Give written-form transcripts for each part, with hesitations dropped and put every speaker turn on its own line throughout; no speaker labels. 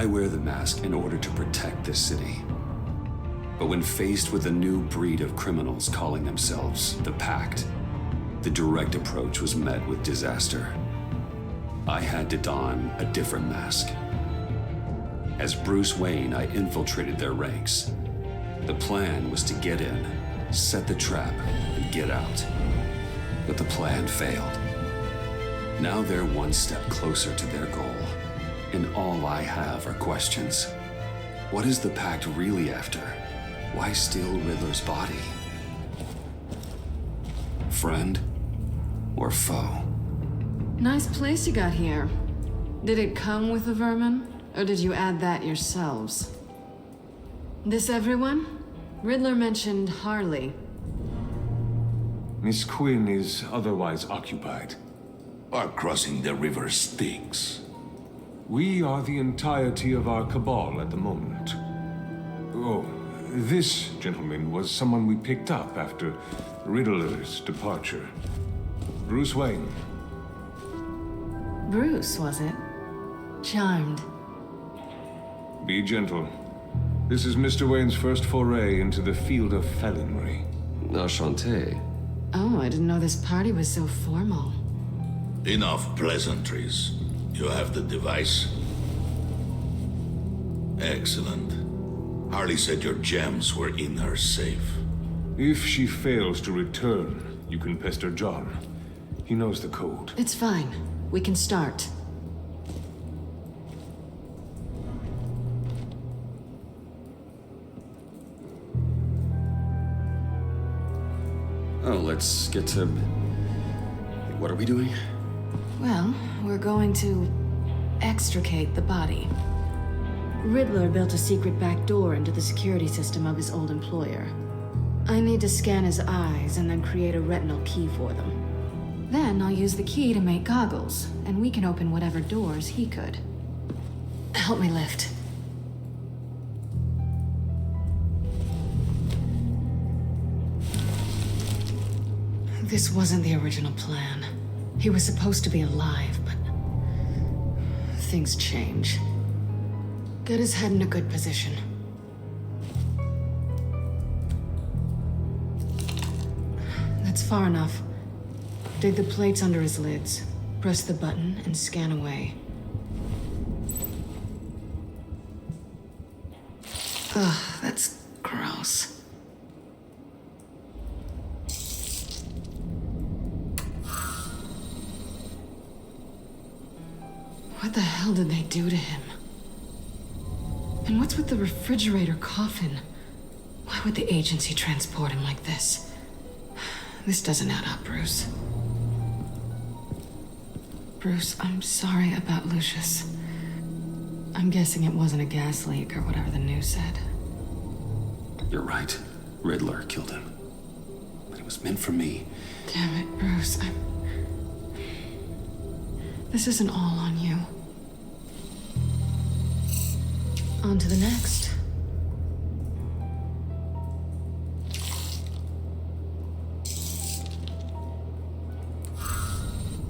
I wear the mask in order to protect this city. But when faced with a new breed of criminals calling themselves the Pact, the direct approach was met with disaster. I had to don a different mask. As Bruce Wayne, I infiltrated their ranks. The plan was to get in, set the trap, and get out. But the plan failed. Now they're one step closer to their goal, and all I have are questions. What is the Pact really after? Why steal Riddler's body? Friend or foe?
Nice place you got here. Did it come with the vermin, or did you add that yourselves? This everyone? Riddler mentioned Harley.
Miss Quinn is otherwise occupied.
Are crossing the river Styx.
We are the entirety of our cabal at the moment. Oh, this gentleman was someone we picked up after Riddler's departure. Bruce Wayne.
Bruce, was it? Charmed.
Be gentle. This is Mr. Wayne's first foray into the field of felonry.
Enchanté.
Oh, I didn't know this party was so formal.
Enough pleasantries. You have the device? Excellent. Harley said your gems were in her safe.
If she fails to return, you can pester John. He knows the code.
It's fine. We can start.
Oh, let's get to... What are we doing?
Well, we're going to extricate the body. Riddler built a secret back door into the security system of his old employer. I need to scan his eyes and then create a retinal key for them. Then I'll use the key to make goggles, and we can open whatever doors he could. Help me lift. This wasn't the original plan. He was supposed to be alive, but things change. Get his head in a good position. That's far enough. Dig the plates under his lids. Press the button and scan away. Ugh, that's gross. What the hell did they do to him? And what's with the refrigerator coffin? Why would the agency transport him like this? This doesn't add up, Bruce. Bruce, I'm sorry about Lucius. I'm guessing it wasn't a gas leak or whatever the news said.
You're right. Riddler killed him. But it was meant for me.
Damn it, Bruce. This isn't all on you. On to the next.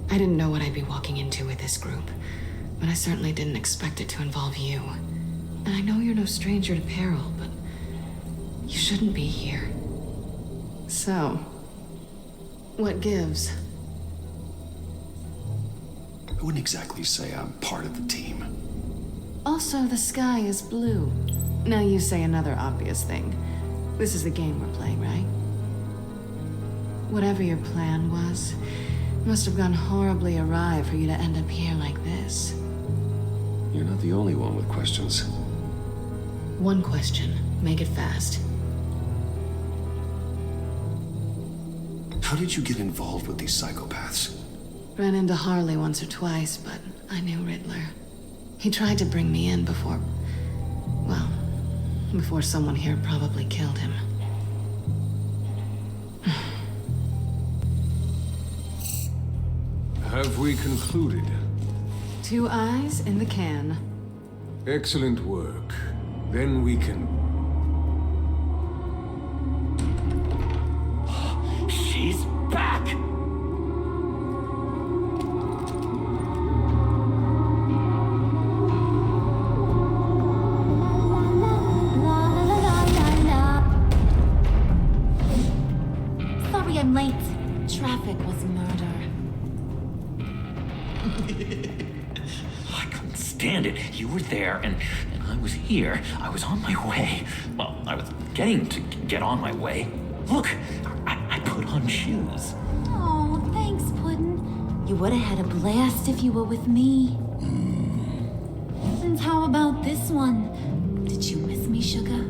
I didn't know what I'd be walking into with this group, but I certainly didn't expect it to involve you. And I know you're no stranger to peril, but you shouldn't be here. So, what gives?
I wouldn't exactly say I'm part of the team.
Also, the sky is blue. Now you say another obvious thing. This is the game we're playing, right? Whatever your plan was, it must have gone horribly awry for you to end up here like this.
You're not the only one with questions.
One question. Make it fast.
How did you get involved with these psychopaths?
Ran into Harley once or twice, but I knew Riddler. He tried to bring me in before... well, before someone here probably killed him.
Have we concluded?
2 eyes in the can.
Excellent work. Then we can...
She's back!
traffic was murder.
I couldn't stand it. You were there, and I was here. I was on my way. Well, I was getting to get on my way. Look, I put on shoes.
Oh, thanks, Puddin'. You would have had a blast if you were with me. And how about this one? Did you miss me, Sugar?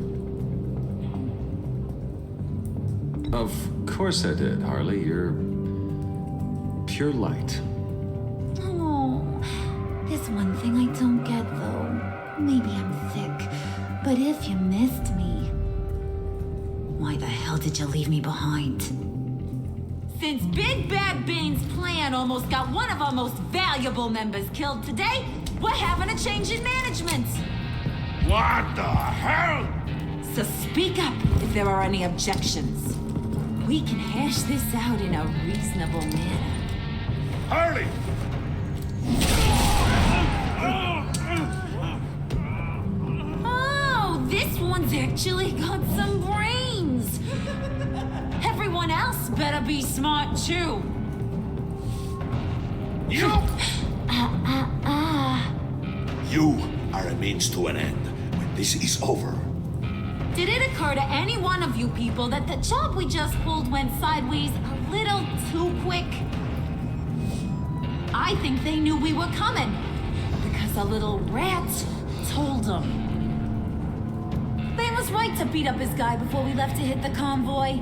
Of course I did, Harley. You're pure light.
Oh, there's one thing I don't get, though. Maybe I'm thick, but if you missed me, why the hell did you leave me behind? Since Big Bad Bane's plan almost got one of our most valuable members killed today, we're having a change in management.
What the hell?
So speak up if there are any objections. We can hash this out in a reasonable manner.
Harley!
Oh, this one's actually got some brains. Everyone else better be smart too.
You! You are a means to an end. When this is over,
Did it occur to any one of you people that the job we just pulled went sideways a little too quick? I think they knew we were coming because a little rat told them. Bane was right to beat up his guy before we left to hit the convoy.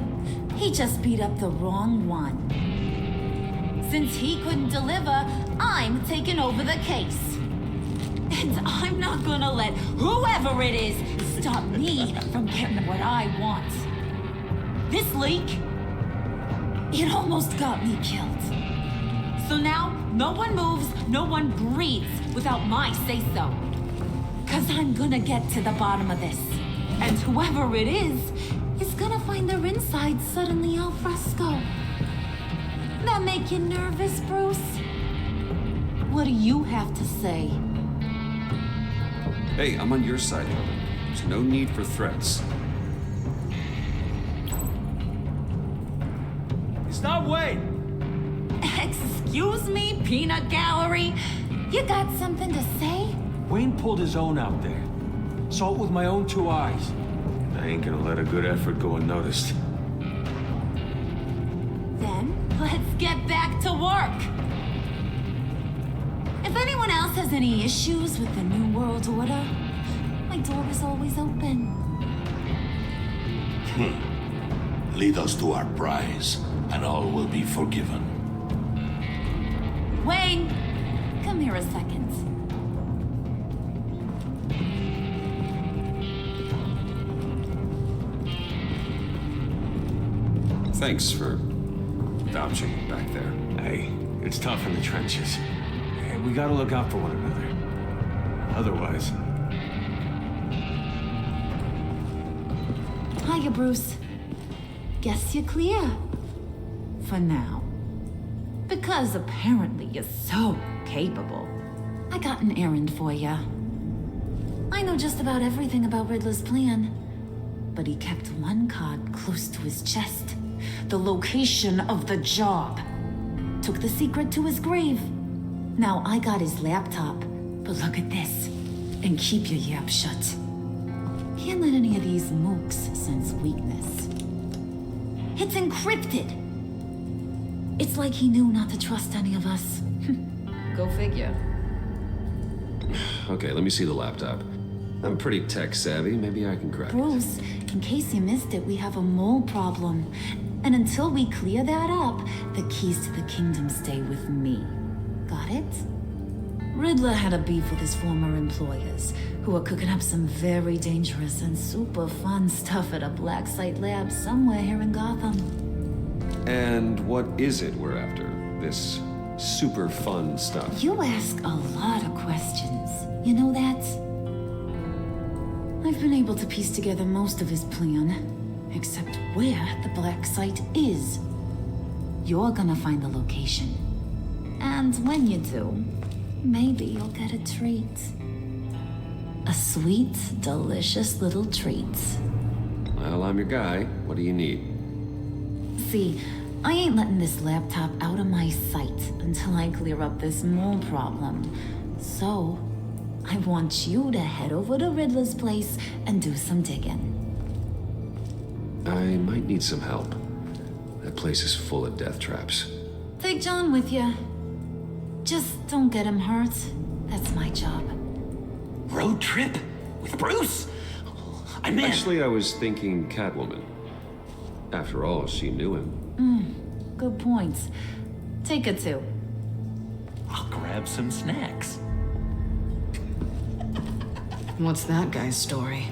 He just beat up the wrong one. Since he couldn't deliver, I'm taking over the case. And I'm not gonna let whoever it is stop me from getting what I want. This leak, it almost got me killed. So now, no one moves, no one breathes without my say-so. 'Cause I'm gonna get to the bottom of this. And whoever it is gonna find their insides suddenly al fresco. That make you nervous, Bruce? What do you have to say?
Hey, I'm on your side, Lotus. There's no need for threats.
Stop, wait!
Excuse me, peanut gallery? You got something to say?
Wayne pulled his own out there. Saw it with my own two eyes.
I ain't gonna let a good effort go unnoticed.
Then, let's get back to work. If anyone else has any issues with the New World Order, my door is always open.
Lead us to our prize, and all will be forgiven.
Wayne, come here a second.
Thanks for vouching back there.
Hey, it's tough in the trenches. Hey, we gotta look out for one another. Otherwise...
Hiya, Bruce. Guess you're clear. For now. Because apparently you're so capable. I got an errand for ya. I know just about everything about Riddler's plan. But he kept one card close to his chest. The location of the job. Took the secret to his grave. Now I got his laptop. But look at this. And keep your yap shut. Can't let any of these mooks sense weakness. It's encrypted. It's like he knew not to trust any of us. Go figure.
Okay, let me see the laptop. I'm pretty tech savvy. Maybe I can crack it.
Bruce, in case you missed it, we have a mole problem. And until we clear that up, the keys to the kingdom stay with me. Got it? Riddler had a beef with his former employers, who were cooking up some very dangerous and super fun stuff at a black site lab somewhere here in Gotham.
And what is it we're after? This super fun stuff?
You ask a lot of questions. You know that? I've been able to piece together most of his plan, except where the black site is. You're gonna find the location. And when you do, maybe you'll get a treat. A sweet, delicious little treat.
Well, I'm your guy. What do you need?
See,
I ain't letting this laptop out of my sight until I clear up this mole problem. So, I want you to head over to Riddler's place and do some digging.
I might need some help. That place is full of death traps.
Take John with you. Just don't get him hurt. That's my job.
Road trip? With Bruce? I'm in.
Actually, I was thinking Catwoman. After all, she knew him.
Good points. Take it too.
I'll grab some snacks.
What's that guy's story?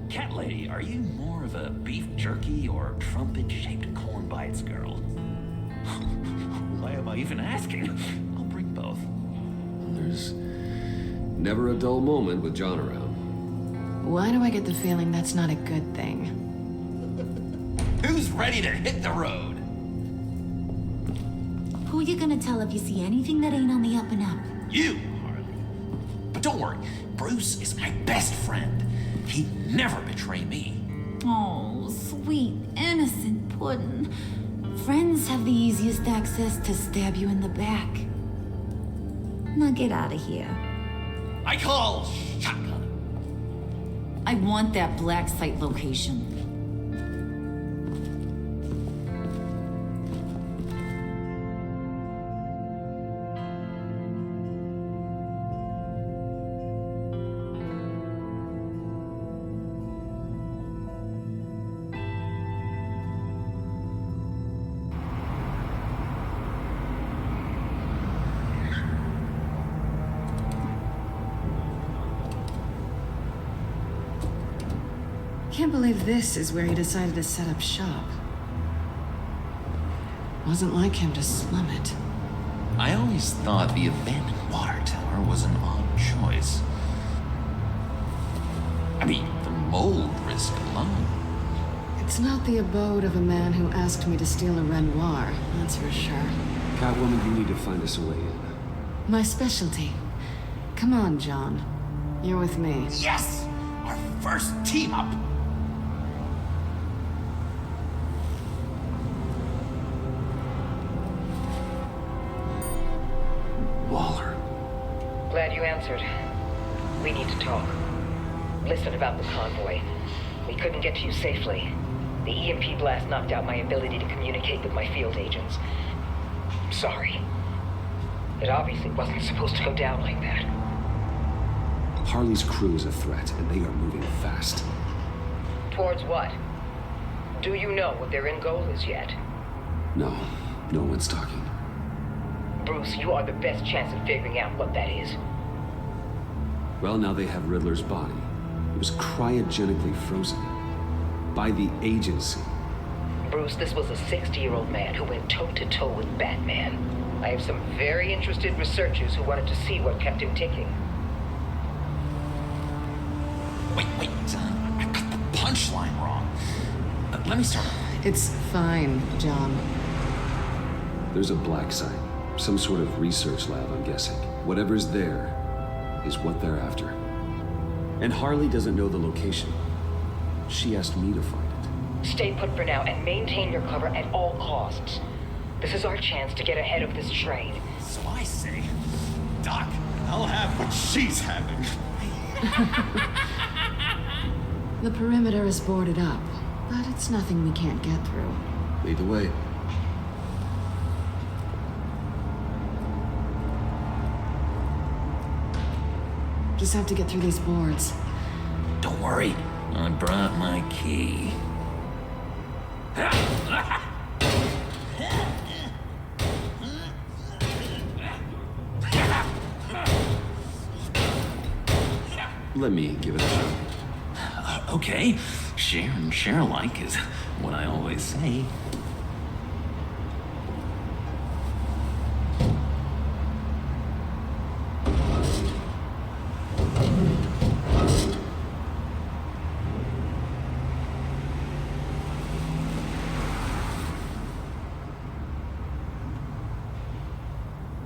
Cat lady, are you more of a beef jerky or trumpet-shaped corn bites girl? Why am I even asking? I'll bring both.
There's never a dull moment with John around.
Why do I get the feeling that's not a good thing?
Who's ready to hit the road?
Who you gonna tell if you see anything that ain't on the up and up?
You, Harley. But don't worry, Bruce is my best friend. He'd never betray me.
Oh, sweet, innocent puddin'. Friends have the easiest access to stab you in the back. Now get out of here.
I call shotgun.
I want that black site location.
Can't believe this is where he decided to set up shop. Wasn't like him to slum it.
I always thought the abandoned water tower was an odd choice. I mean, the mold risk alone.
It's not the abode of a man who asked me to steal a Renoir, that's for sure.
Catwoman, you need to find us a way in.
My specialty. Come on, John. You're with me.
Yes! Our first team up!
Waller.
Glad you answered. We need to talk. Listen about the convoy. We couldn't get to you safely. The EMP blast knocked out my ability to communicate with my field agents. I'm sorry. It obviously wasn't supposed to go down like that.
Harley's crew is a threat, and they are moving fast.
Towards what? Do you know what their end goal is yet?
No, no one's talking.
Bruce, you are the best chance at figuring out what that is.
Well, now they have Riddler's body. It was cryogenically frozen. By the agency.
Bruce, this was a 60-year-old man who went toe-to-toe with Batman. I have some very interested researchers who wanted to see what kept him ticking.
Wait, I got the punchline wrong. Let me start over.
It's fine, John.
There's a black site. Some sort of research lab, I'm guessing. Whatever's there is what they're after. And Harley doesn't know the location. She asked me to find it.
Stay put for now and maintain your cover at all costs. This is our chance to get ahead of this train.
So I say, Doc, I'll have what she's having.
The perimeter is boarded up, but it's nothing we can't get through.
Lead the way.
Just have to get through these boards.
Don't worry, I brought my key.
Let me give it a shot.
Okay, share and share alike is what I always say.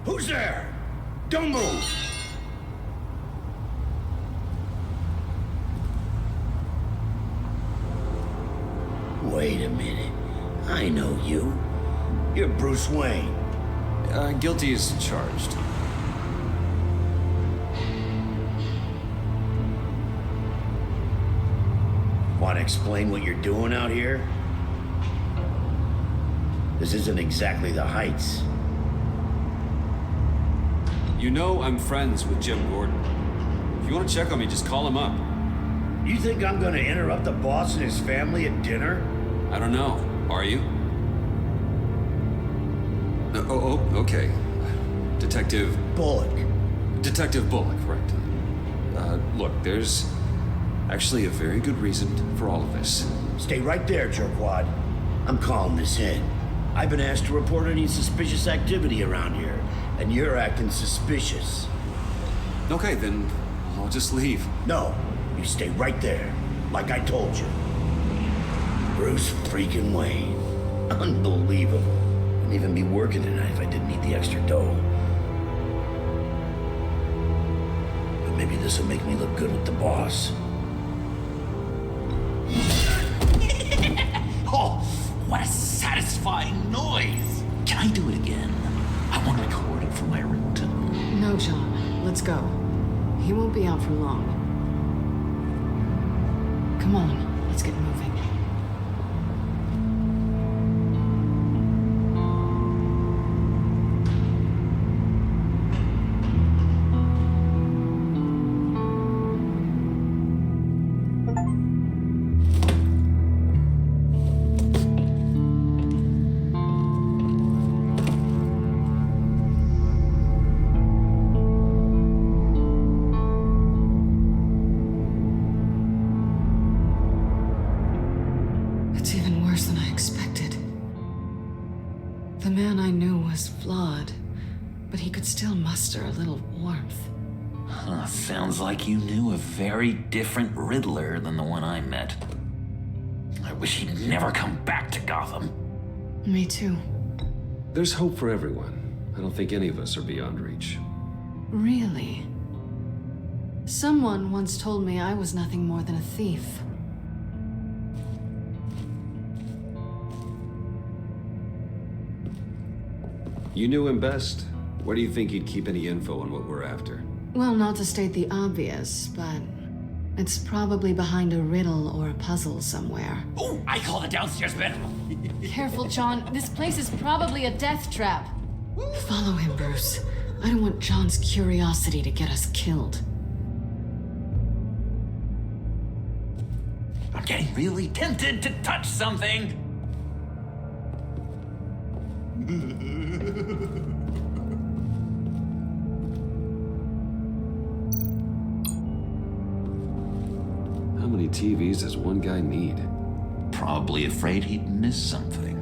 Who's there? Don't move!
Wait a minute. I know you. You're Bruce Wayne.
Guilty as charged.
Want to explain what you're doing out here? This isn't exactly the Heights.
You know I'm friends with Jim Gordon. If you want to check on me, just call him up.
You think I'm gonna interrupt the boss and his family at dinner?
I don't know. Are you? Okay. Detective
Bullock.
Detective Bullock, right. Look, there's actually a very good reason for all of this.
Stay right there, jerkwad. I'm calling this in. I've been asked to report any suspicious activity around here, and you're acting suspicious.
Okay, then I'll just leave.
No, you stay right there, like I told you. Bruce freaking Wayne. Unbelievable. Wouldn't even be working tonight if I didn't need the extra dough. But maybe this will make me look good with the boss.
Oh, what a satisfying noise! Can I do it again? I want to record it for my ringtone.
No, John. Let's go. He won't be out for long. Come on, let's get moving. The man I knew was flawed, but he could still muster a little warmth.
Huh, sounds like you knew a very different Riddler than the one I met. I wish he'd never come back to Gotham.
Me too.
There's hope for everyone. I don't think any of us are beyond reach.
Really? Someone once told me I was nothing more than a thief.
You knew him best. Where do you think he'd keep any info on what we're after?
Well, not to state the obvious, but it's probably behind a riddle or a puzzle somewhere.
Oh, I call the downstairs bedroom.
Careful, John. This place is probably a death trap. Follow him, Bruce. I don't want John's curiosity to get us killed.
I'm getting really tempted to touch something.
How many TVs does one guy need?
Probably afraid he'd miss something.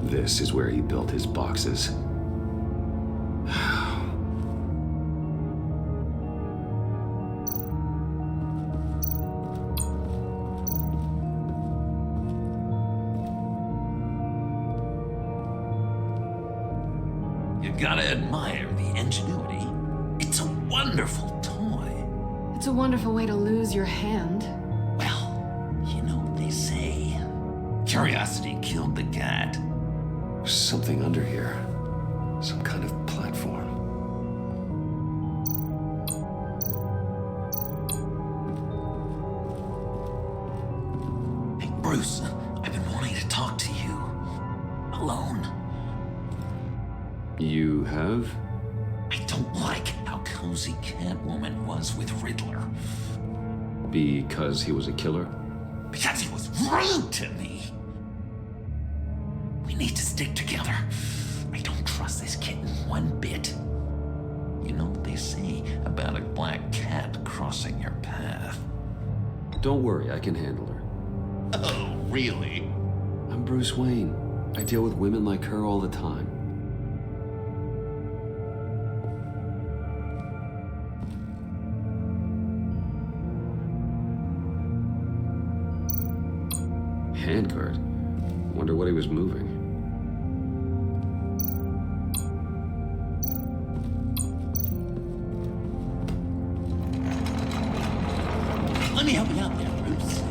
This is where he built his boxes.
You gotta admire the ingenuity. It's a wonderful toy.
It's a wonderful way to lose your hand.
Well, you know what they say. Curiosity killed the cat.
There's something under here. Some kind of platform.
Hey, Bruce, I've been wanting to talk to you. Alone.
You have?
I don't like how cozy Catwoman was with Riddler.
Because he was a killer?
Because he was rude to me. We need to stick together. I don't trust this kitten one bit. You know what they say about a black cat crossing your path?
Don't worry, I can handle her.
Oh, really?
I'm Bruce Wayne. I deal with women like her all the time. Handguard. Wonder what he was moving.
Let me help you out there, Bruce.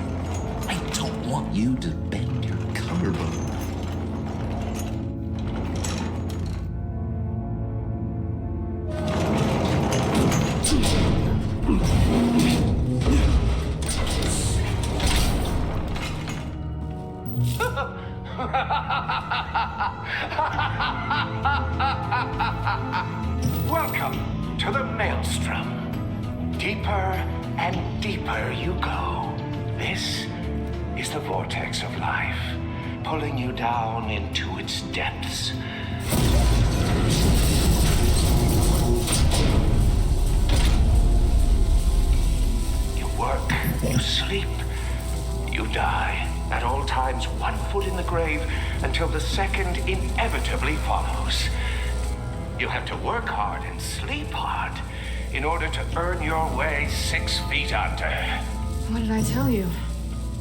I don't want you to bend your collarbone.
Welcome to the Maelstrom. Deeper and deeper you go. This is the vortex of life, pulling you down into its depths. You work, you sleep, you die. At all times, 1 foot in the grave until the second inevitably follows. You have to work hard and sleep hard in order to earn your way 6 feet under.
What did I tell you?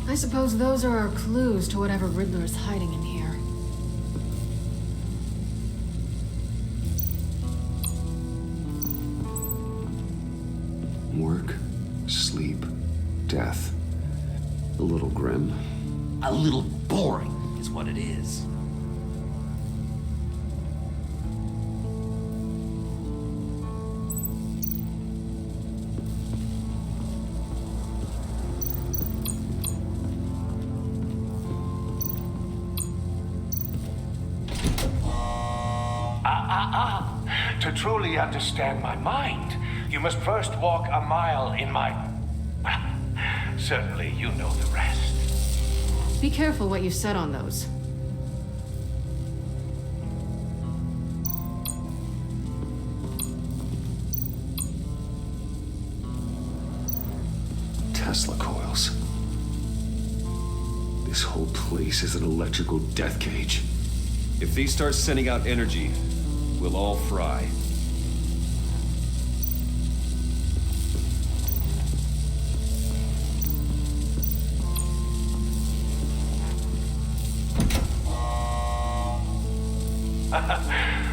I suppose those are our clues to whatever Riddler is hiding in here.
Work, sleep, death. A little grim.
A little boring is what it is.
To truly understand my mind, you must first walk a mile in my... Well, certainly you know the rest.
Be careful what you said on those.
Tesla coils. This whole place is an electrical death cage.
If these start sending out energy, we'll all fry.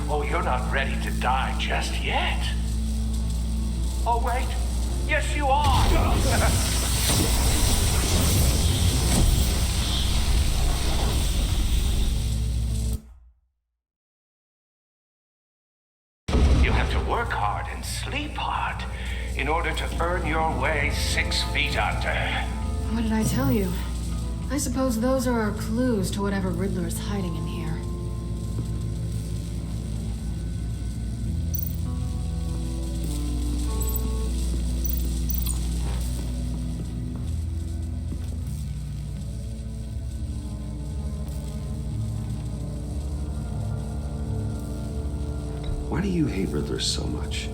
Oh, you're not ready to die just yet. Oh, wait. Yes, you are. You have to work hard and sleep hard in order to earn your way 6 feet under.
What did I tell you? I suppose those are our clues to whatever Riddler is hiding in here.
Why do you hate Riddler so much?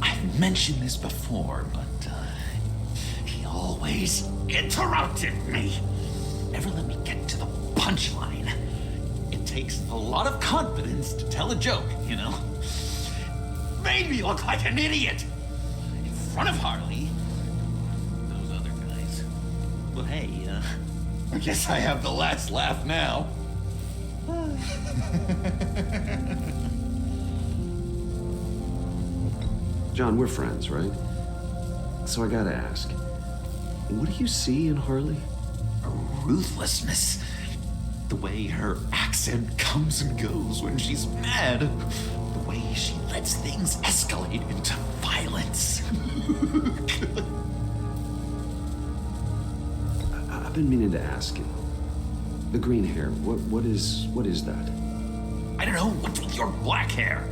I've mentioned this before, but he always interrupted me. Never let me get to the punchline. It takes a lot of confidence to tell a joke, you know? Made me look like an idiot in front of Harley. Those other guys. Well, hey, I guess I have the last laugh now.
John, we're friends, right? So I gotta ask, what do you see in Harley?
A ruthlessness. The way her accent comes and goes when she's mad. The way she lets things escalate into violence.
I've been meaning to ask you. The green hair, what is that?
I don't know, what's with your black hair?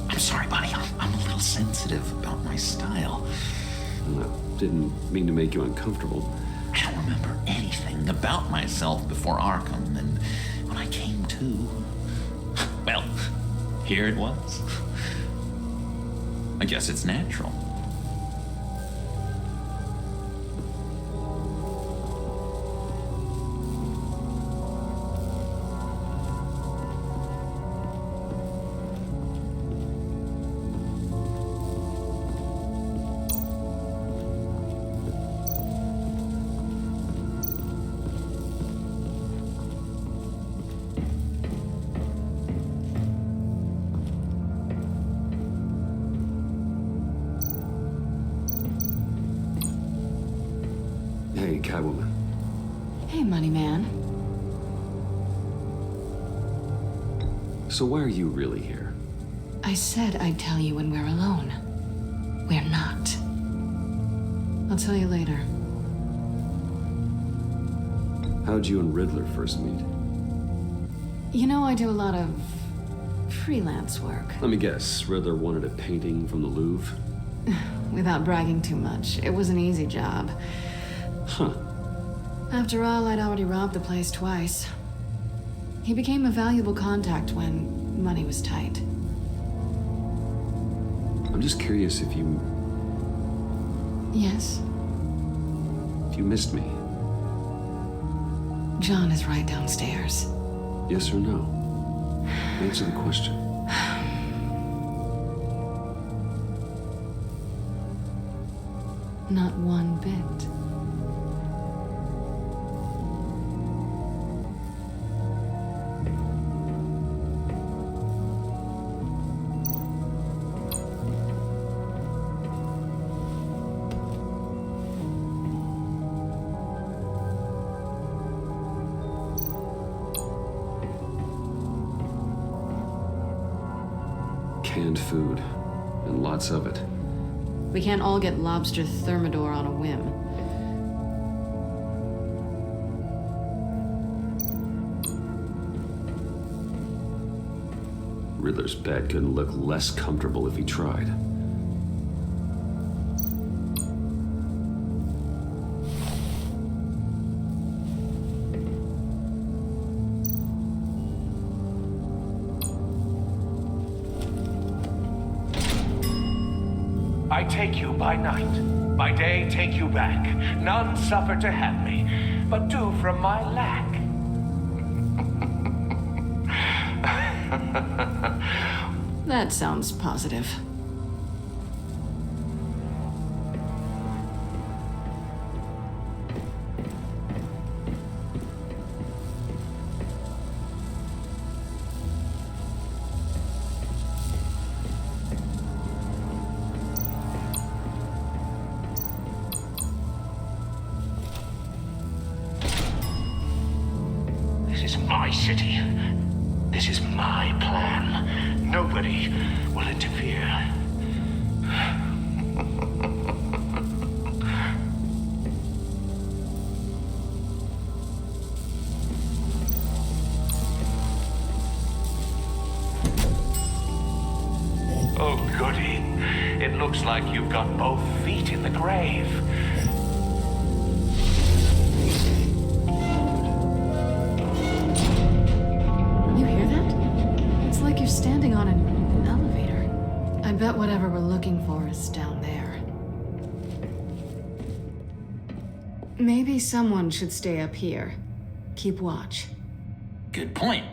I'm sorry, buddy, I'm a little sensitive about my style.
I didn't mean to make you uncomfortable.
I don't remember anything about myself before Arkham, and when I came to, well, here it was. I guess it's natural.
Catwoman.
Hey, money man.
So why are you really here?
I said I'd tell you when we're alone. We're not. I'll tell you later.
How'd you and Riddler first meet?
You know, I do a lot of freelance work.
Let me guess, Riddler wanted a painting from the Louvre?
Without bragging too much, it was an easy job.
Huh.
After all, I'd already robbed the place twice. He became a valuable contact when money was tight.
I'm just curious if you...
Yes?
If you missed me.
John is right downstairs.
Yes or no? Answer the question.
Not one bit.
Canned food, and lots of it.
We can't all get lobster thermidor on a whim.
Riddler's bed couldn't look less comfortable if he tried.
I take you by night, by day take you back. None suffer to have me, but do from my lack.
That sounds positive.
This is my city. This is my plan. Nobody will interfere. Oh, goody. It looks like you've got both feet in the grave.
You hear that? It's like you're standing on an elevator. I bet whatever we're looking for is down there. Maybe someone should stay up here. Keep watch.
Good point.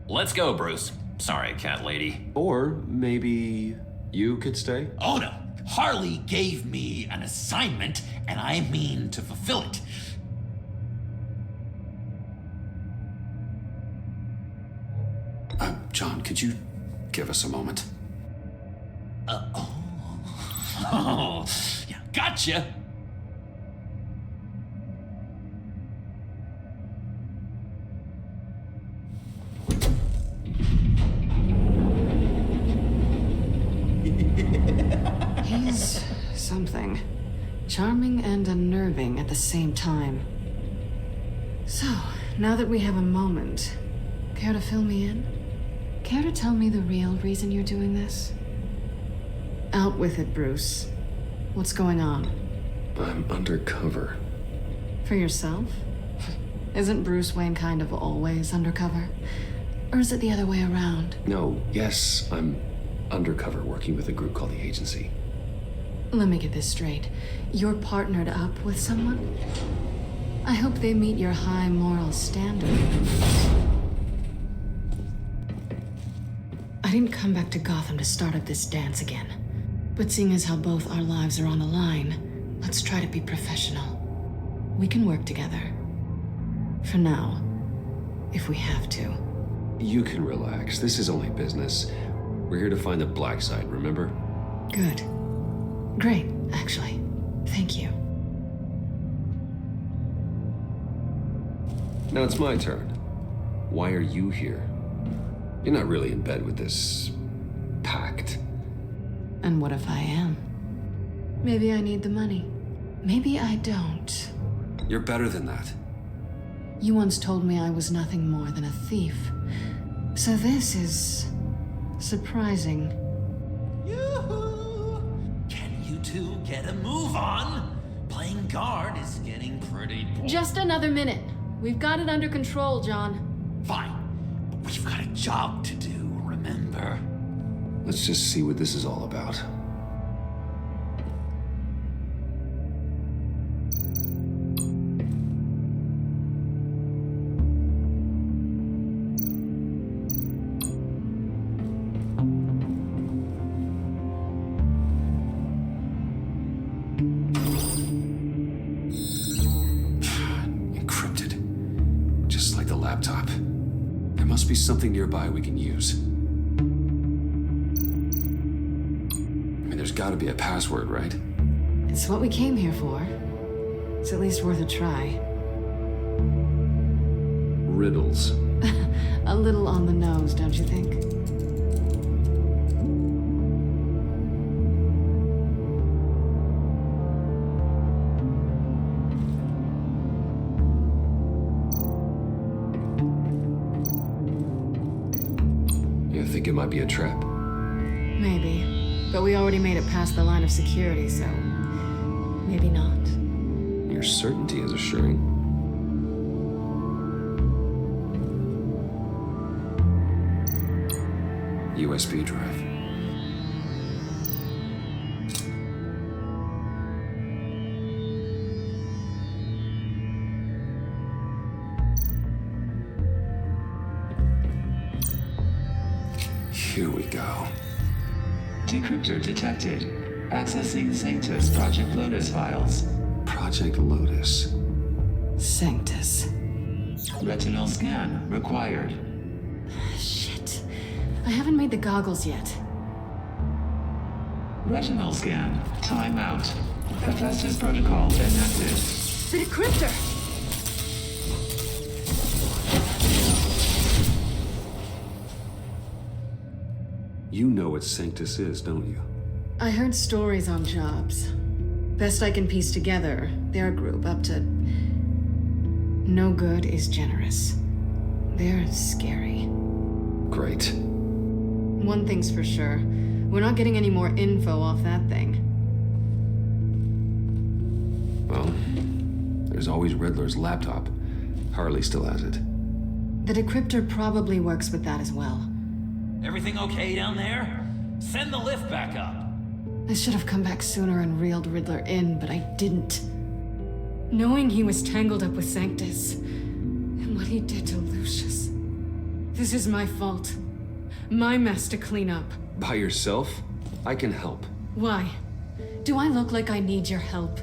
Let's go, Bruce. Sorry, cat lady.
Or maybe you could stay?
Oh no, Harley gave me an assignment, and I mean to fulfill it.
John, could you give us a moment?
Oh, yeah, gotcha.
He's something. Charming and unnerving at the same time. So, now that we have a moment, care to fill me in? Care to tell me the real reason you're doing this? Out with it, Bruce. What's going on?
I'm undercover.
For yourself? Isn't Bruce Wayne kind of always undercover? Or is it the other way around?
No, yes, I'm undercover working with a group called the Agency.
Let me get this straight. You're partnered up with someone? I hope they meet your high moral standard. I didn't come back to Gotham to start up this dance again. But seeing as how both our lives are on the line, let's try to be professional. We can work together. For now. If we have to.
You can relax. This is only business. We're here to find the black side, remember?
Good. Great, actually. Thank you.
Now it's my turn. Why are you here? You're not really in bed with this pact.
And what if I am? Maybe I need the money. Maybe I don't.
You're better than that.
You once told me I was nothing more than a thief. So this is surprising.
Yoo-hoo! Can you two get a move on? Playing guard is getting pretty boring.
Just another minute. We've got it under control, John.
Fine, but we've got a job to do, remember?
Let's just see what this is all about. Laptop. There must be something nearby we can use. I mean, there's gotta be a password, right?
It's what we came here for. It's at least worth a try.
Riddles.
A little on the nose, don't you think?
Think it might be a trap?
Maybe. But we already made it past the line of security, so maybe not.
Your certainty is assuring. USB drive. Here we go.
Decryptor detected. Accessing Sanctus Project Lotus files.
Project Lotus.
Sanctus.
Retinal scan required.
Shit. I haven't made the goggles yet.
Retinal scan. Timeout. Hephaestus protocol enacted.
The decryptor!
You know what Sanctus is, don't you?
I heard stories on jobs. Best I can piece together, their group up to... No good is generous. They're scary.
Great.
One thing's for sure. We're not getting any more info off that thing.
Well, there's always Riddler's laptop. Harley still has it.
The decryptor probably works with that as well.
Everything okay down there? Send the lift back up.
I should have come back sooner and reeled Riddler in, but I didn't. Knowing he was tangled up with Sanctus, and what he did to Lucius. This is my fault. My mess to clean up.
By yourself? I can help.
Why? Do I look like I need your help?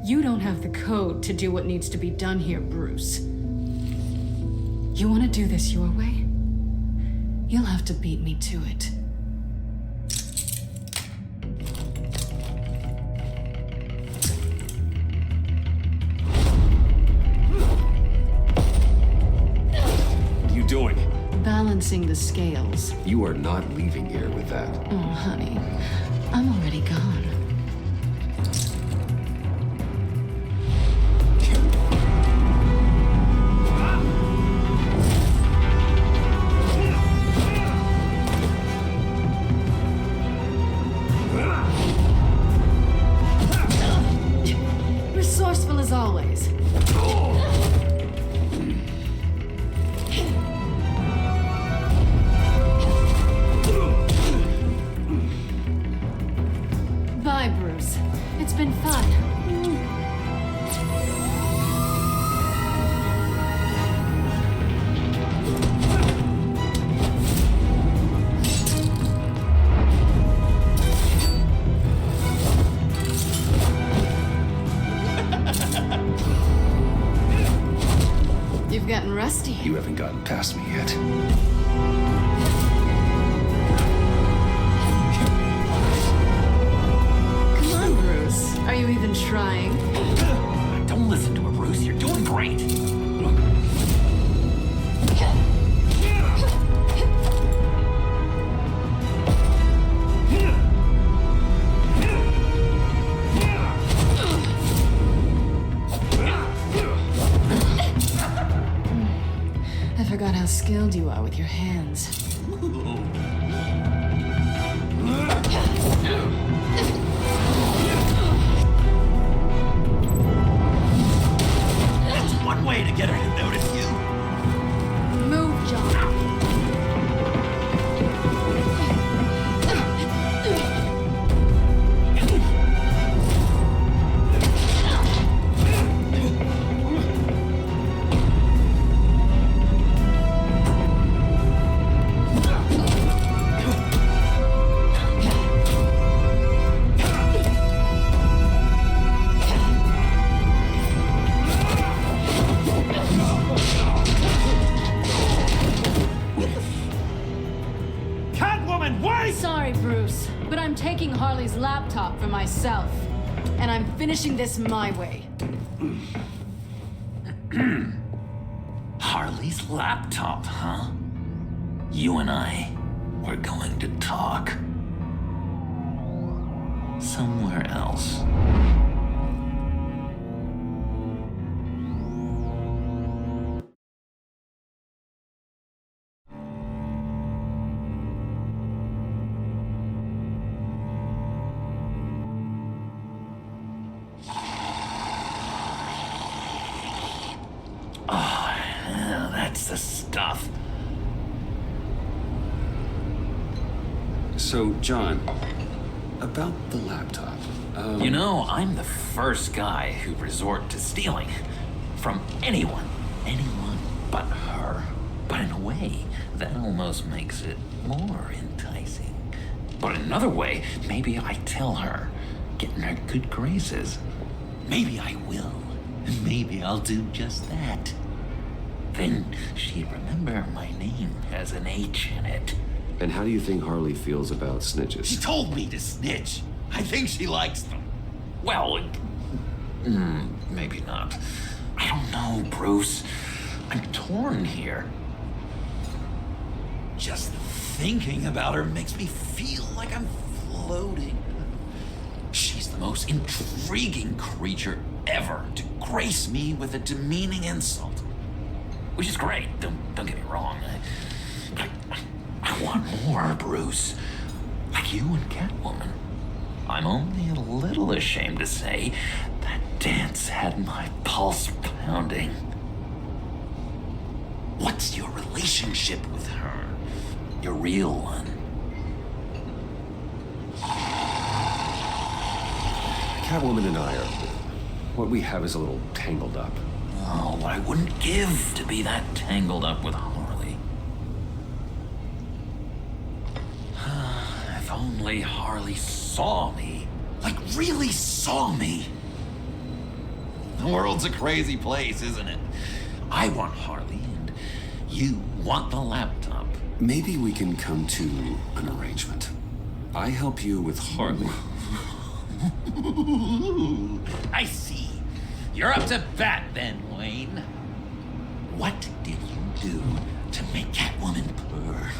You don't have the code to do what needs to be done here, Bruce. You want to do this your way? You'll have to beat me to it.
What are you doing?
Balancing the scales.
You are not leaving here with that.
Oh, honey. I'm already gone. Resourceful as always. Bye, Bruce. It's been fun. You've gotten rusty.
You haven't gotten past me yet.
Come on, Bruce. Are you even trying?
Don't listen to her, Bruce. You're doing great.
skilled you are with your hands.
That's one way to get her to notice you.
Move, John. Sorry, Bruce, but I'm taking Harley's laptop for myself. And I'm finishing this my way.
Harley's laptop, huh? You and I, we're going to talk. Somewhere else. The stuff.
So, John, about the laptop.
You know, I'm the first guy who'd resort to stealing. From anyone but her. But in a way, that almost makes it more enticing. But another way, maybe I tell her, get in her good graces. Maybe I will. Maybe I'll do just that. Then she'd remember my name has an H in it.
And how do you think Harley feels about snitches?
She told me to snitch. I think she likes them.
Well, maybe not. I don't know, Bruce. I'm torn here.
Just thinking about her makes me feel like I'm floating. She's the most intriguing creature ever to grace me with a demeaning insult. Which is great, don't get me wrong. I want more, Bruce. Like you and Catwoman. I'm only a little ashamed to say that dance had my pulse pounding. What's your relationship with her? Your real one?
Catwoman and I are... what we have is a little tangled up.
Oh, what I wouldn't give to be that tangled up with Harley. If only Harley saw me. Like, really saw me. The world's a crazy place, isn't it? I want Harley, and you want the laptop.
Maybe we can come to an arrangement. I help you with Harley.
I see. You're up to bat then, Wayne. What did you do to make Catwoman purr?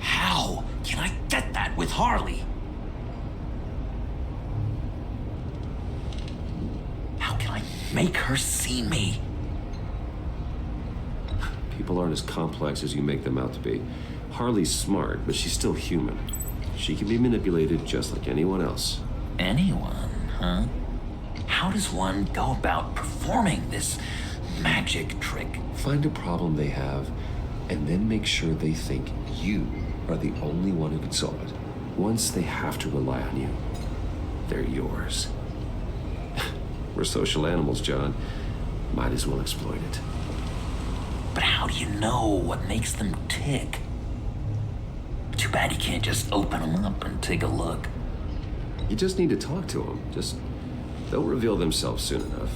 How can I get that with Harley? How can I make her see me?
People aren't as complex as you make them out to be. Harley's smart, but she's still human. She can be manipulated just like anyone else.
Anyone, huh? How does one go about performing this magic trick?
Find a problem they have, and then make sure they think you are the only one who can solve it. Once they have to rely on you, they're yours. We're social animals, John. Might as well exploit it.
But how do you know what makes them tick? Too bad you can't just open them up and take a look.
You just need to talk to them. They'll reveal themselves soon enough.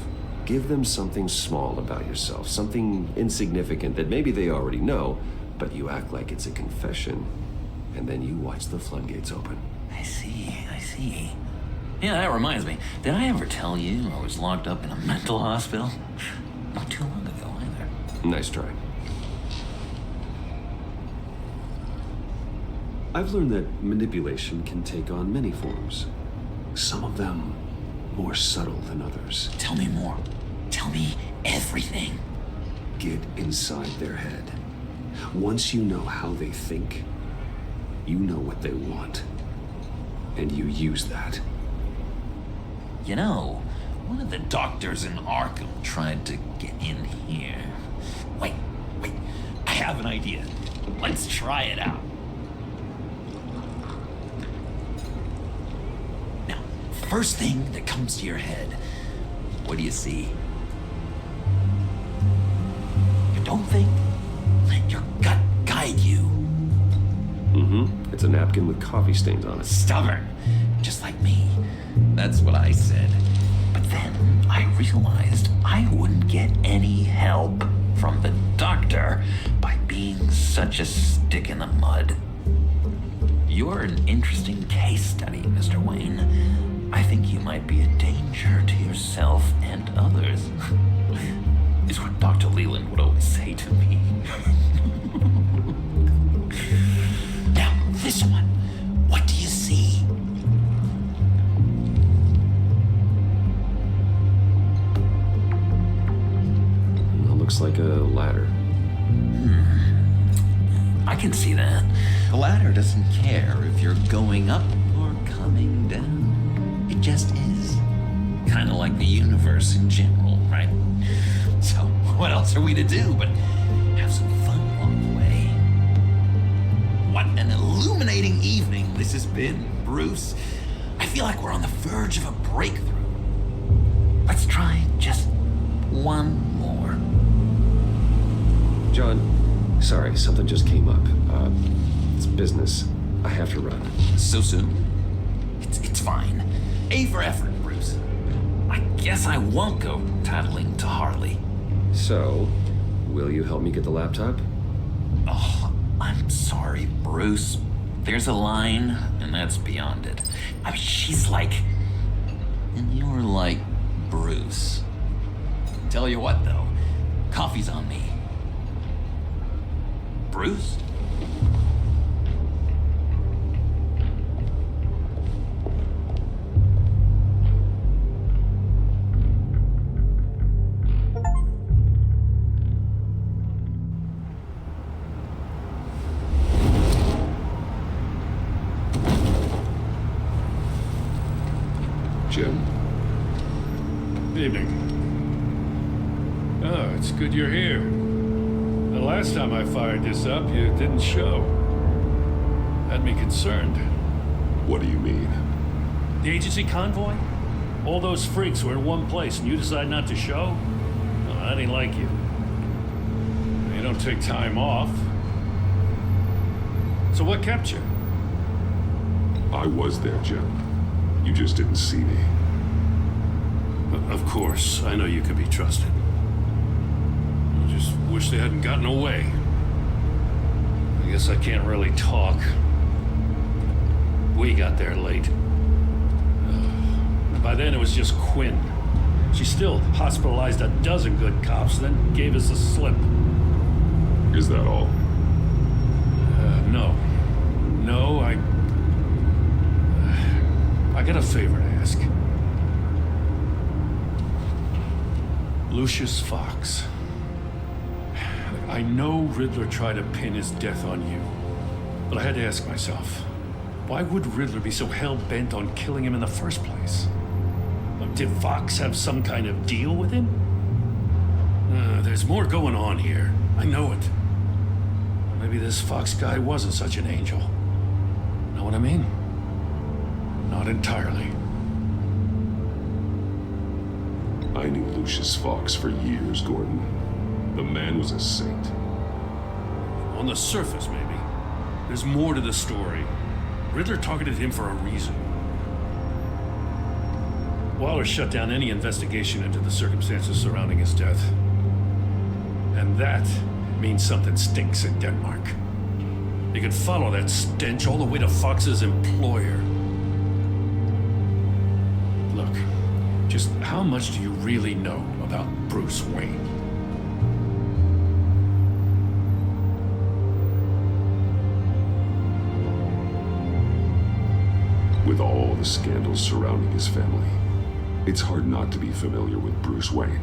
Give them something small about yourself, something insignificant that maybe they already know, but you act like it's a confession, and then you watch the floodgates open.
I see. Yeah, that reminds me. Did I ever tell you I was locked up in a mental hospital? Not too long ago either.
Nice try.
I've learned that manipulation can take on many forms. Some of them more subtle than others.
Tell me more. Tell me everything.
Get inside their head. Once you know how they think, you know what they want. And you use that.
You know, one of the doctors in Arkham tried to get in here. Wait, I have an idea. Let's try it out. Now, first thing that comes to your head, what do you see? You don't think? Let your gut guide you.
Mm-hmm. It's a napkin with coffee stains on it.
Stubborn, just like me. That's what I said. But then I realized I wouldn't get any help from the doctor by being such a stick in the mud. You're an interesting case study, Mr. Wayne. I think you might be a danger to yourself and others. Is what Dr. Leland would always say to me. Now, this one. What do you see?
Looks like a ladder.
I can see that. The ladder doesn't care if you're going up or coming down. It just is. Kind of like the universe in general, right? So, what else are we to do but have some fun along the way? What an illuminating evening this has been, Bruce. I feel like we're on the verge of a breakthrough. Let's try just one more.
John, sorry, something just came up. It's business. I have to run.
So soon? It's fine. A for effort, Bruce. I guess I won't go tattling to Harley.
So, will you help me get the laptop?
Oh, I'm sorry, Bruce. There's a line, and that's beyond it. I mean, she's like... And you're like Bruce. Tell you what, though. Coffee's on me. Bruce?
Jim?
Evening. Oh, it's good you're here. The last time I fired this up, you didn't show. Had me concerned.
What do you mean?
The agency convoy? All those freaks were in one place and you decide not to show? Well, I didn't like you. You don't take time off. So what kept you?
I was there, Jim. You just didn't see me.
Of course, I know you could be trusted. I just wish they hadn't gotten away. I guess I can't really talk. We got there late. By then it was just Quinn. She still hospitalized a dozen good cops, then gave us the slip.
Is that all?
No. No, I got a favor to ask. Lucius Fox. I know Riddler tried to pin his death on you, but I had to ask myself, why would Riddler be so hell-bent on killing him in the first place? Did Fox have some kind of deal with him? There's more going on here. I know it. Maybe this Fox guy wasn't such an angel. Know what I mean? Not entirely.
I knew Lucius Fox for years, Gordon. The man was a saint.
On the surface, maybe. There's more to the story. Riddler targeted him for a reason. Waller shut down any investigation into the circumstances surrounding his death. And that means something stinks in Denmark. You can follow that stench all the way to Fox's employer. Look, just how much do you really know about Bruce Wayne?
With all the scandals surrounding his family, it's hard not to be familiar with Bruce Wayne.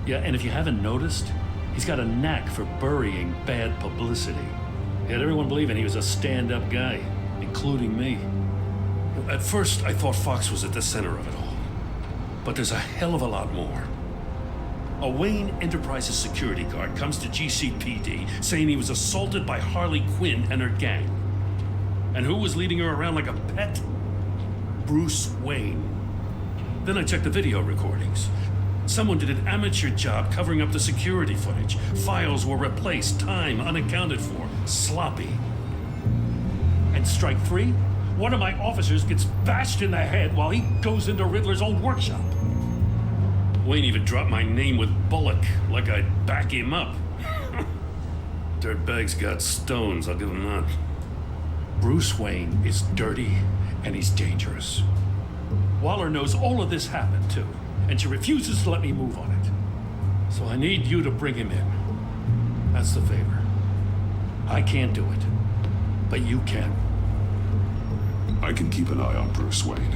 Yeah, and if you haven't noticed, He's got a knack for burying bad publicity. He had everyone believing he was a stand-up guy, including me. At first, I thought Fox was at the center of it all. But there's a hell of a lot more. A Wayne Enterprises security guard comes to GCPD saying he was assaulted by Harley Quinn and her gang. And who was leading her around like a pet? Bruce Wayne. Then I checked the video recordings. Someone did an amateur job covering up the security footage. Files were replaced, time unaccounted for, sloppy. And strike three? One of my officers gets bashed in the head while he goes into Riddler's own workshop. Wayne even dropped my name with Bullock, like I'd back him up. Dirtbag's got stones, I'll give him that. Bruce Wayne is dirty and he's dangerous. Waller knows all of this happened too, and she refuses to let me move on it. So I need you to bring him in. That's the favor. I can't do it, but you can.
I can keep an eye on Bruce Wayne.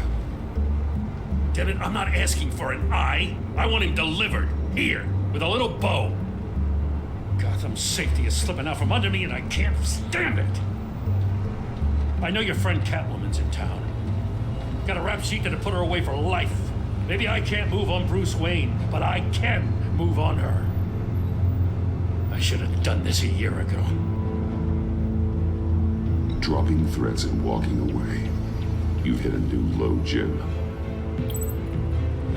Get it? I'm not asking for an eye. I want him delivered, here, with a little bow. Gotham's safety is slipping out from under me and I can't stand it. I know your friend Catwoman's in town. Got a rap sheet that'll put her away for life. Maybe I can't move on Bruce Wayne, but I can move on her. I should have done this a year ago.
Dropping threats and walking away. You've hit a new low, Jim.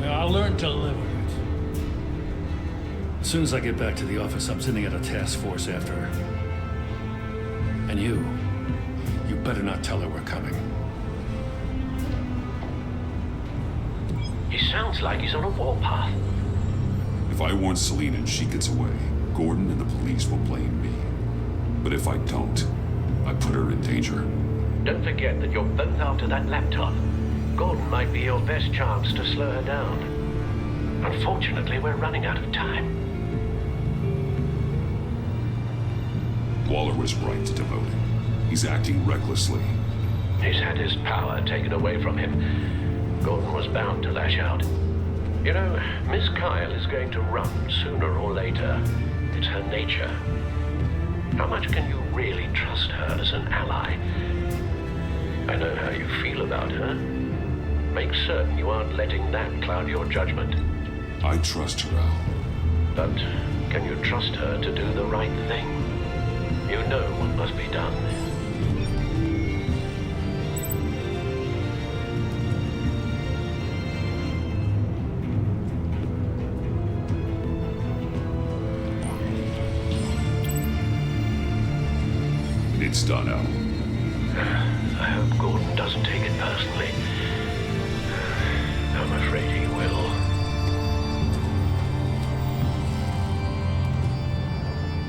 Yeah, I'll learn to live with it. As soon as I get back to the office, I'm sending out a task force after her. And you better not tell her we're coming.
He sounds like he's on a warpath.
If I warn Selina and she gets away, Gordon and the police will blame me. But if I don't, I put her in danger.
Don't forget that you're both after that laptop. Gordon might be your best chance to slow her down. Unfortunately, we're running out of time.
Waller was right to demote him. He's acting recklessly.
He's had his power taken away from him. Gordon was bound to lash out. You know, Miss Kyle is going to run sooner or later. It's her nature. How much can you really trust her as an ally? I know how you feel about her. Make certain you aren't letting that cloud your judgment.
I trust her, Al.
But can you trust her to do the right thing? You know what must be done.
It's done, Al.
I hope Gordon doesn't take it personally. I'm afraid he will.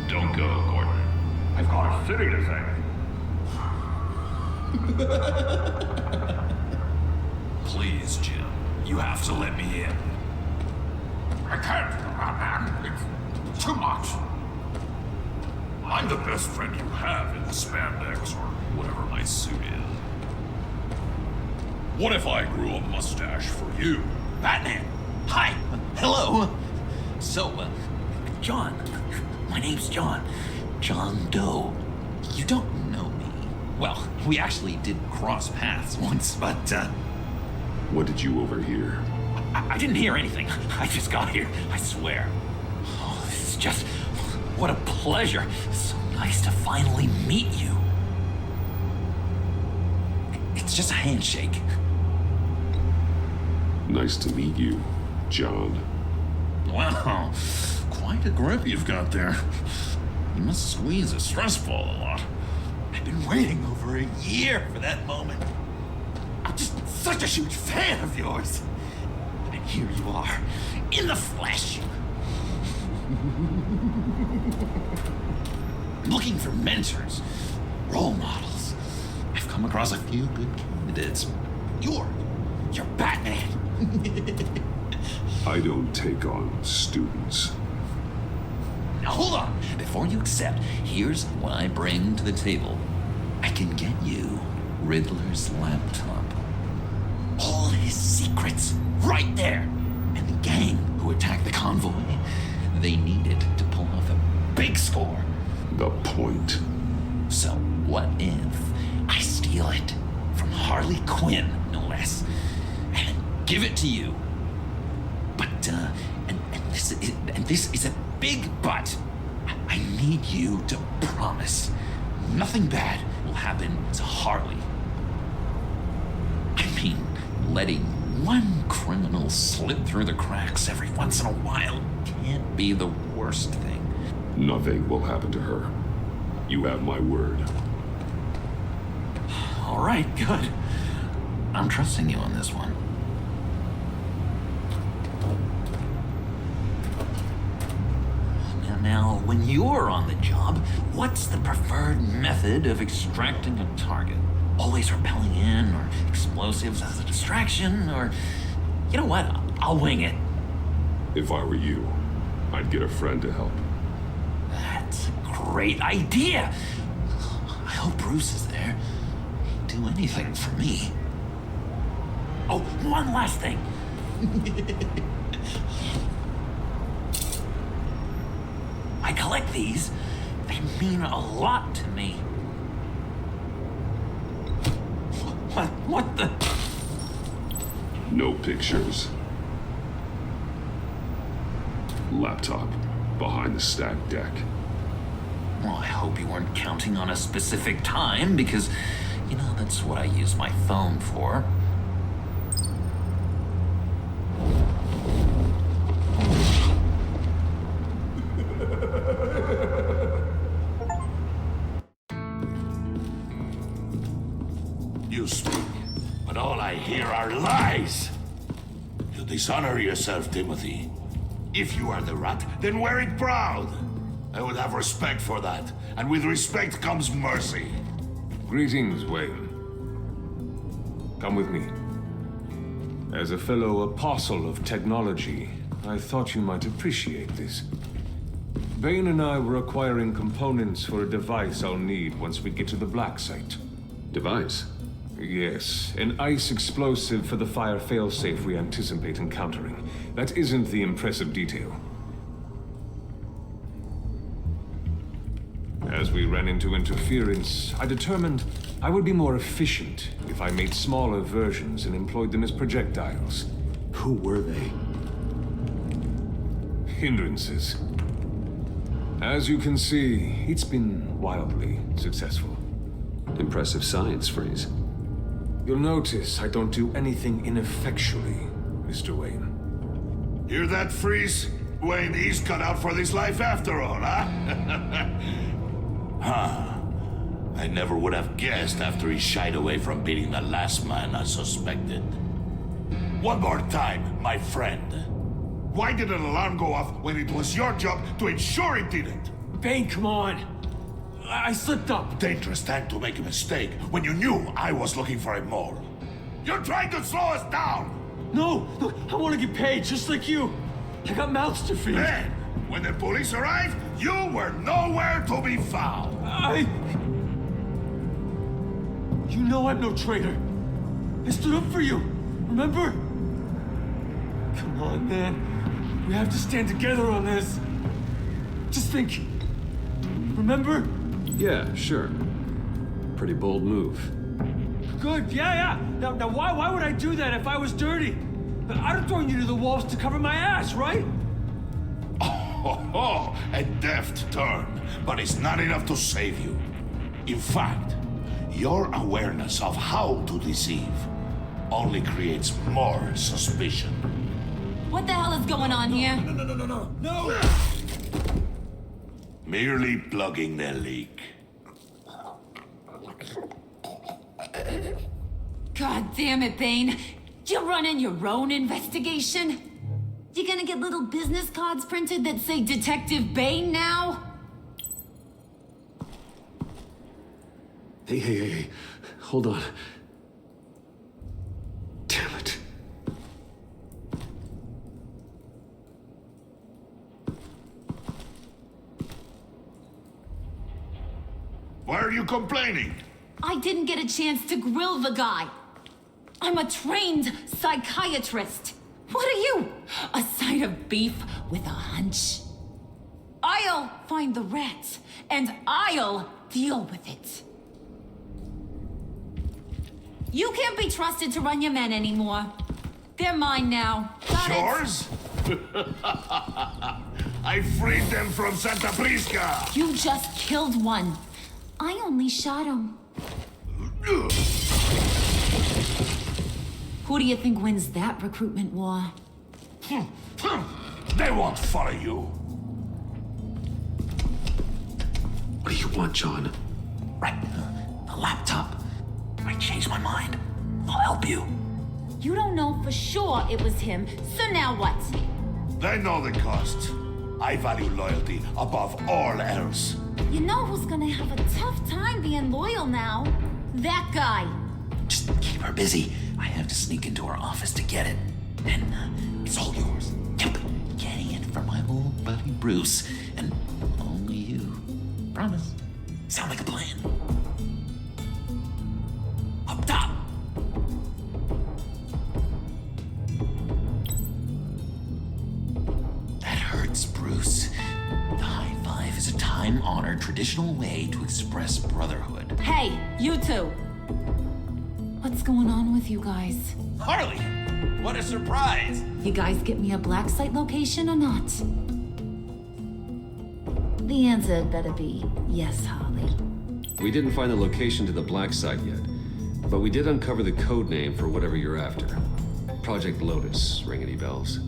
Don't go, Gordon. I've got a city to save.
Please, Jim. You have to let me in.
I can't, man. It's too much. I'm the best friend you have in the spandex or whatever my suit is. What if I grew a mustache for you?
Batman! Hi! Hello! So, John. My name's John. John Doe. You don't know me. Well, we actually did cross paths once, but,
What did you overhear?
I didn't hear anything. I just got here, I swear. Oh, this is just... What a pleasure. So nice to finally meet you. It's just a handshake.
Nice to meet you, John.
Wow, quite a grip you've got there. You must squeeze a stress ball a lot. I've been waiting over a year for that moment. I'm just such a huge fan of yours. And here you are, in the flesh. Looking for mentors, role models. I've come across a few good candidates. You're Batman.
I don't take on students.
Now hold on. Before you accept, here's what I bring to the table. I can get you Riddler's laptop. All his secrets, right there. And the gang who attacked the convoy, they needed to pull off a big score.
The point.
So what if I steal it from Harley Quinn, no less, and give it to you? But, and this is a big but. I need you to promise nothing bad will happen to Harley. I mean, letting one criminal slip through the cracks every once in a while can't be the worst thing.
Nothing will happen to her. You have my word.
All right, good. I'm trusting you on this one. Now, when you're on the job, what's the preferred method of extracting a target? Always rappelling in, or explosives as a distraction, or... You know what? I'll wing it.
If I were you, I'd get a friend to help.
That's a great idea. I hope Bruce is there. He'd do anything for me. Oh, one last thing. I collect these. They mean a lot to me. What the?
No pictures. Laptop behind the stacked deck.
Well, I hope you weren't counting on a specific time, because, you know, that's what I use my phone for.
You speak, but all I hear are lies. You dishonor yourself, Timothy. If you are the rat, then wear it proud. I would have respect for that, and with respect comes mercy.
Greetings, Wayne. Come with me. As a fellow apostle of technology, I thought you might appreciate this. Bane and I were acquiring components for a device I'll need once we get to the Black Site.
Device?
Yes, an ice explosive for the fire failsafe we anticipate encountering. That isn't the impressive detail. As we ran into interference, I determined I would be more efficient if I made smaller versions and employed them as projectiles.
Who were they?
Hindrances. As you can see, it's been wildly successful.
Impressive science, Freeze.
You'll notice I don't do anything ineffectually, Mr. Wayne.
Hear that, Freeze? Wayne, he's cut out for this life after all, huh? Huh. I never would have guessed after he shied away from beating the last man I suspected. One more time, my friend. Why did an alarm go off when it was your job to ensure it didn't?
Bane, come on. I slipped up.
Dangerous time to make a mistake when you knew I was looking for a mole. You're trying to slow us down!
No, I want to get paid just like you. I got mouths to feed.
Then, when the police arrived, you were nowhere to be found.
You know I'm no traitor. I stood up for you, remember? Come on, man. We have to stand together on this. Just think. Remember?
Yeah, sure. Pretty bold move.
Good, yeah. Now why would I do that if I was dirty? I'd have thrown you to the wolves to cover my ass, right?
Oh, a deft turn, but it's not enough to save you. In fact, your awareness of how to deceive only creates more suspicion.
What the hell is going on here?
No! Merely plugging the leak.
God damn it, Bane. You're running your own investigation? You gonna get little business cards printed that say Detective Bane now?
Hey. Hold on. Damn it.
Why are you complaining?
I didn't get a chance to grill the guy. I'm a trained psychiatrist. What are you? A side of beef with a hunch? I'll find the rat, and I'll deal with it. You can't be trusted to run your men anymore. They're mine now. Got
Yours? I freed them from Santa Prisca!
You just killed one. I only shot him. Who do you think wins that recruitment war?
They won't follow you.
What do you want, John?
Right. The laptop. I changed my mind. I'll help you.
You don't know for sure it was him, so now what?
They know the cost. I value loyalty above all else.
You know who's gonna have a tough time being loyal now? That guy.
Just keep her busy. I have to sneak into her office to get it. And it's all yours. Yep. Getting it from my old buddy Bruce. And only you. Promise. Sound like a plan. Up top. That hurts, Bruce. The high five is a time-honored traditional way to express brotherhood.
Hey, you two. What's going on with you guys?
Harley! What a surprise!
You guys get me a black site location or not? The answer had better be yes, Harley.
We didn't find the location to the black site yet, but we did uncover the code name for whatever you're after. Project Lotus. Ring any bells?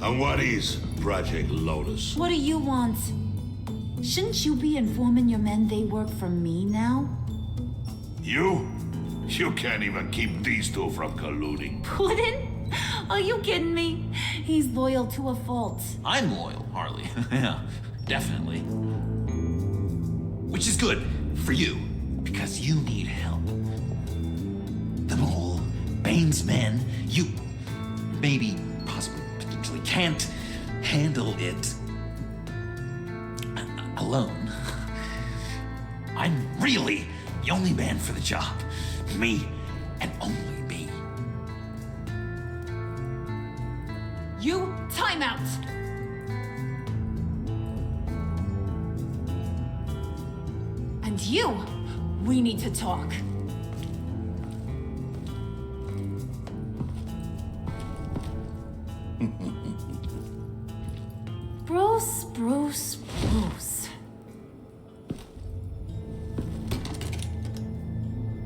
And what is Project Lotus?
What do you want? Shouldn't you be informing your men they work for me now?
You? You can't even keep these two from colluding.
Puddin'? Are you kidding me? He's loyal to a fault.
I'm loyal, Harley. Yeah, definitely. Which is good for you, because you need help. The mole, Bane's men, you maybe, possibly, potentially can't handle it alone. I'm really the only man for the job. Me and only me.
You, time out! And you, we need to talk. Bruce.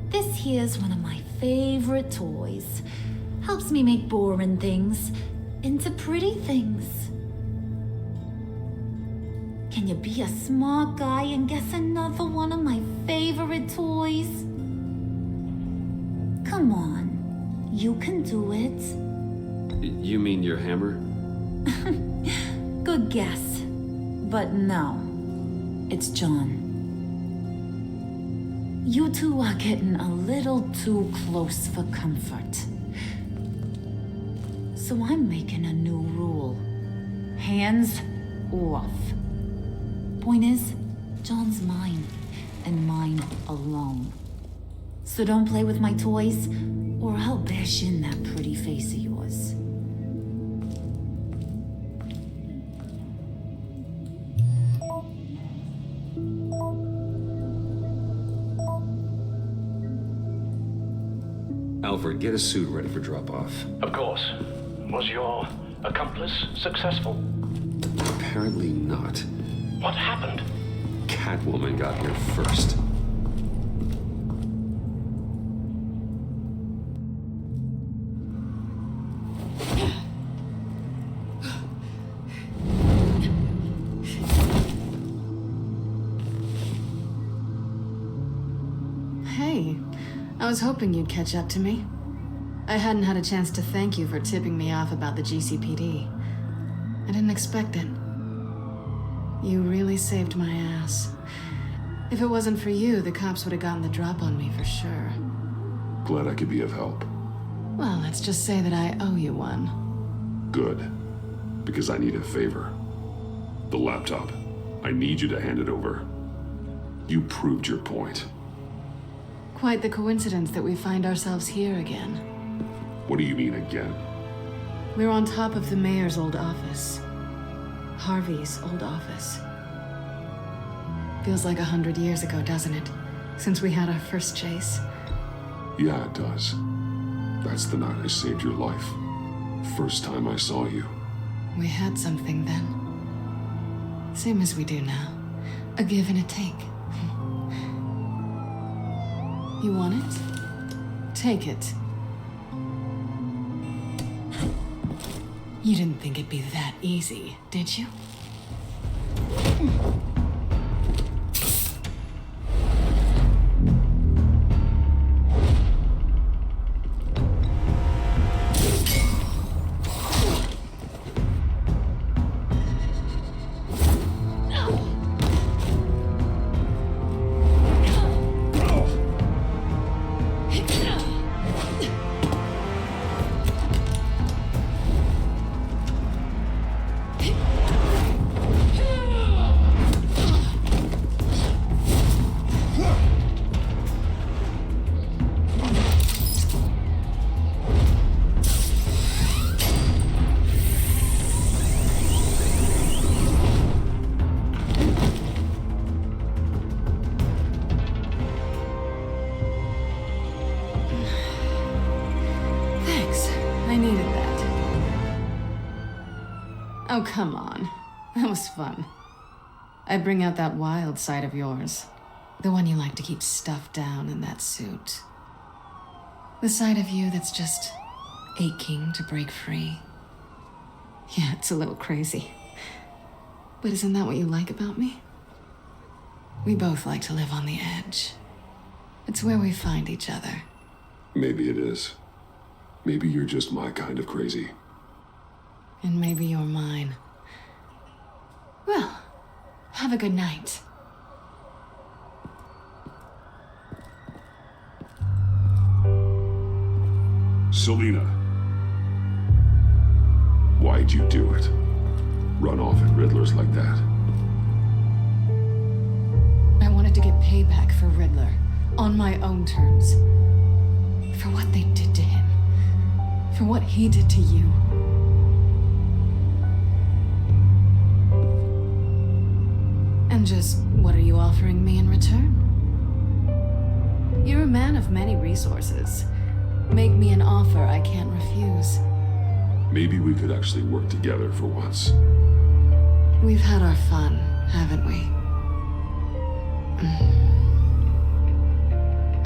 This here's one of my favorite toys. Helps me make boring things into pretty things. Can you be a smart guy and guess another one of my favorite toys? Come on, you can do it.
You mean your hammer?
Good guess. But no, it's John. You two are getting a little too close for comfort. So I'm making a new rule. Hands off. Point is, John's mine, and mine alone. So don't play with my toys, or I'll bash in that pretty face of yours.
Alfred, get a suit ready for drop-off.
Of course. Was your accomplice successful?
Apparently not.
What happened?
Catwoman got here first.
Hey, I was hoping you'd catch up to me. I hadn't had a chance to thank you for tipping me off about the GCPD. I didn't expect it. You really saved my ass. If it wasn't for you, the cops would have gotten the drop on me for sure.
Glad I could be of help.
Well, let's just say that I owe you one.
Good. Because I need a favor. The laptop. I need you to hand it over. You proved your point.
Quite the coincidence that we find ourselves here again.
What do you mean again?
We're on top of the mayor's old office. Harvey's old office. Feels like 100 years ago, doesn't it? Since we had our first chase.
Yeah, it does. That's the night I saved your life. First time I saw you.
We had something then. Same as we do now. A give and a take. You want it? Take it. You didn't think it'd be that easy, did you? Oh, come on. That was fun. I'd bring out that wild side of yours. The one you like to keep stuffed down in that suit. The side of you that's just aching to break free. Yeah, it's a little crazy. But isn't that what you like about me? We both like to live on the edge. It's where we find each other.
Maybe it is. Maybe you're just my kind of crazy.
And maybe you're mine. Well, have a good night.
Selina. Why'd you do it? Run off at Riddler's like that?
I wanted to get payback for Riddler. On my own terms. For what they did to him. For what he did to you. And just, what are you offering me in return? You're a man of many resources. Make me an offer I can't refuse.
Maybe we could actually work together for once.
We've had our fun, haven't we?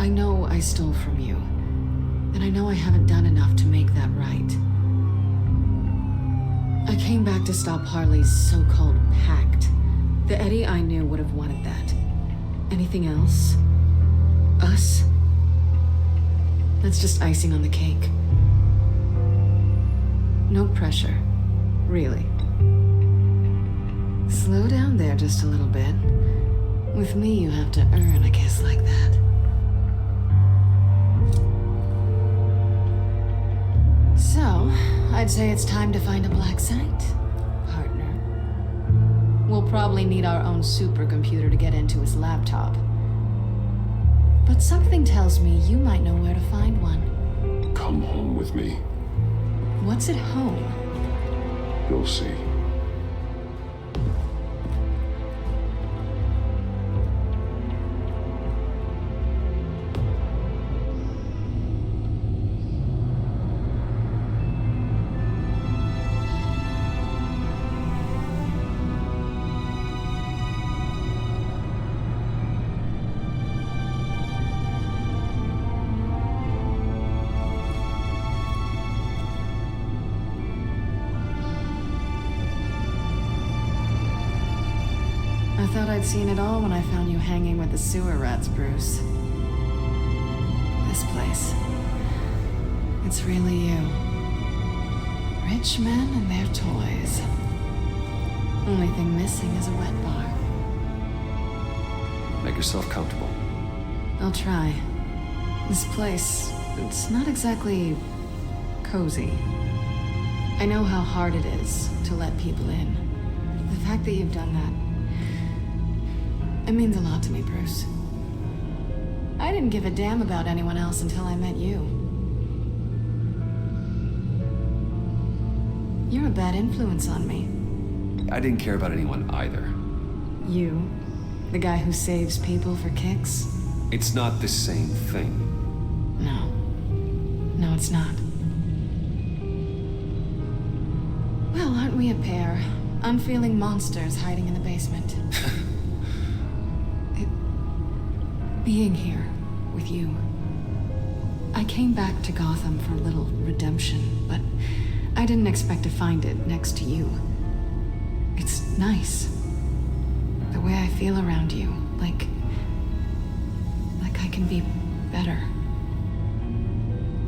I know I stole from you. And I know I haven't done enough to make that right. I came back to stop Harley's so-called pact. The Eddie I knew would have wanted that. Anything else? Us? That's just icing on the cake. No pressure. Really. Slow down there just a little bit. With me, you have to earn a kiss like that. So, I'd say it's time to find a black site, partner. We'll probably need our own supercomputer to get into his laptop. But something tells me you might know where to find one.
Come home with me.
What's at home?
You'll see.
I thought I'd seen it all when I found you hanging with the sewer rats, Bruce. This place. It's really you. Rich men and their toys. Only thing missing is a wet bar.
Make yourself comfortable.
I'll try. This place, it's not exactly cozy. I know how hard it is to let people in. The fact that you've done that, it means a lot to me, Bruce. I didn't give a damn about anyone else until I met you. You're a bad influence on me.
I didn't care about anyone either.
You? The guy who saves people for kicks?
It's not the same thing.
No. No, it's not. Well, aren't we a pair? Unfeeling monsters hiding in the basement. Being here with you. I came back to Gotham for a little redemption, but I didn't expect to find it next to you. It's nice. The way I feel around you, like I can be better.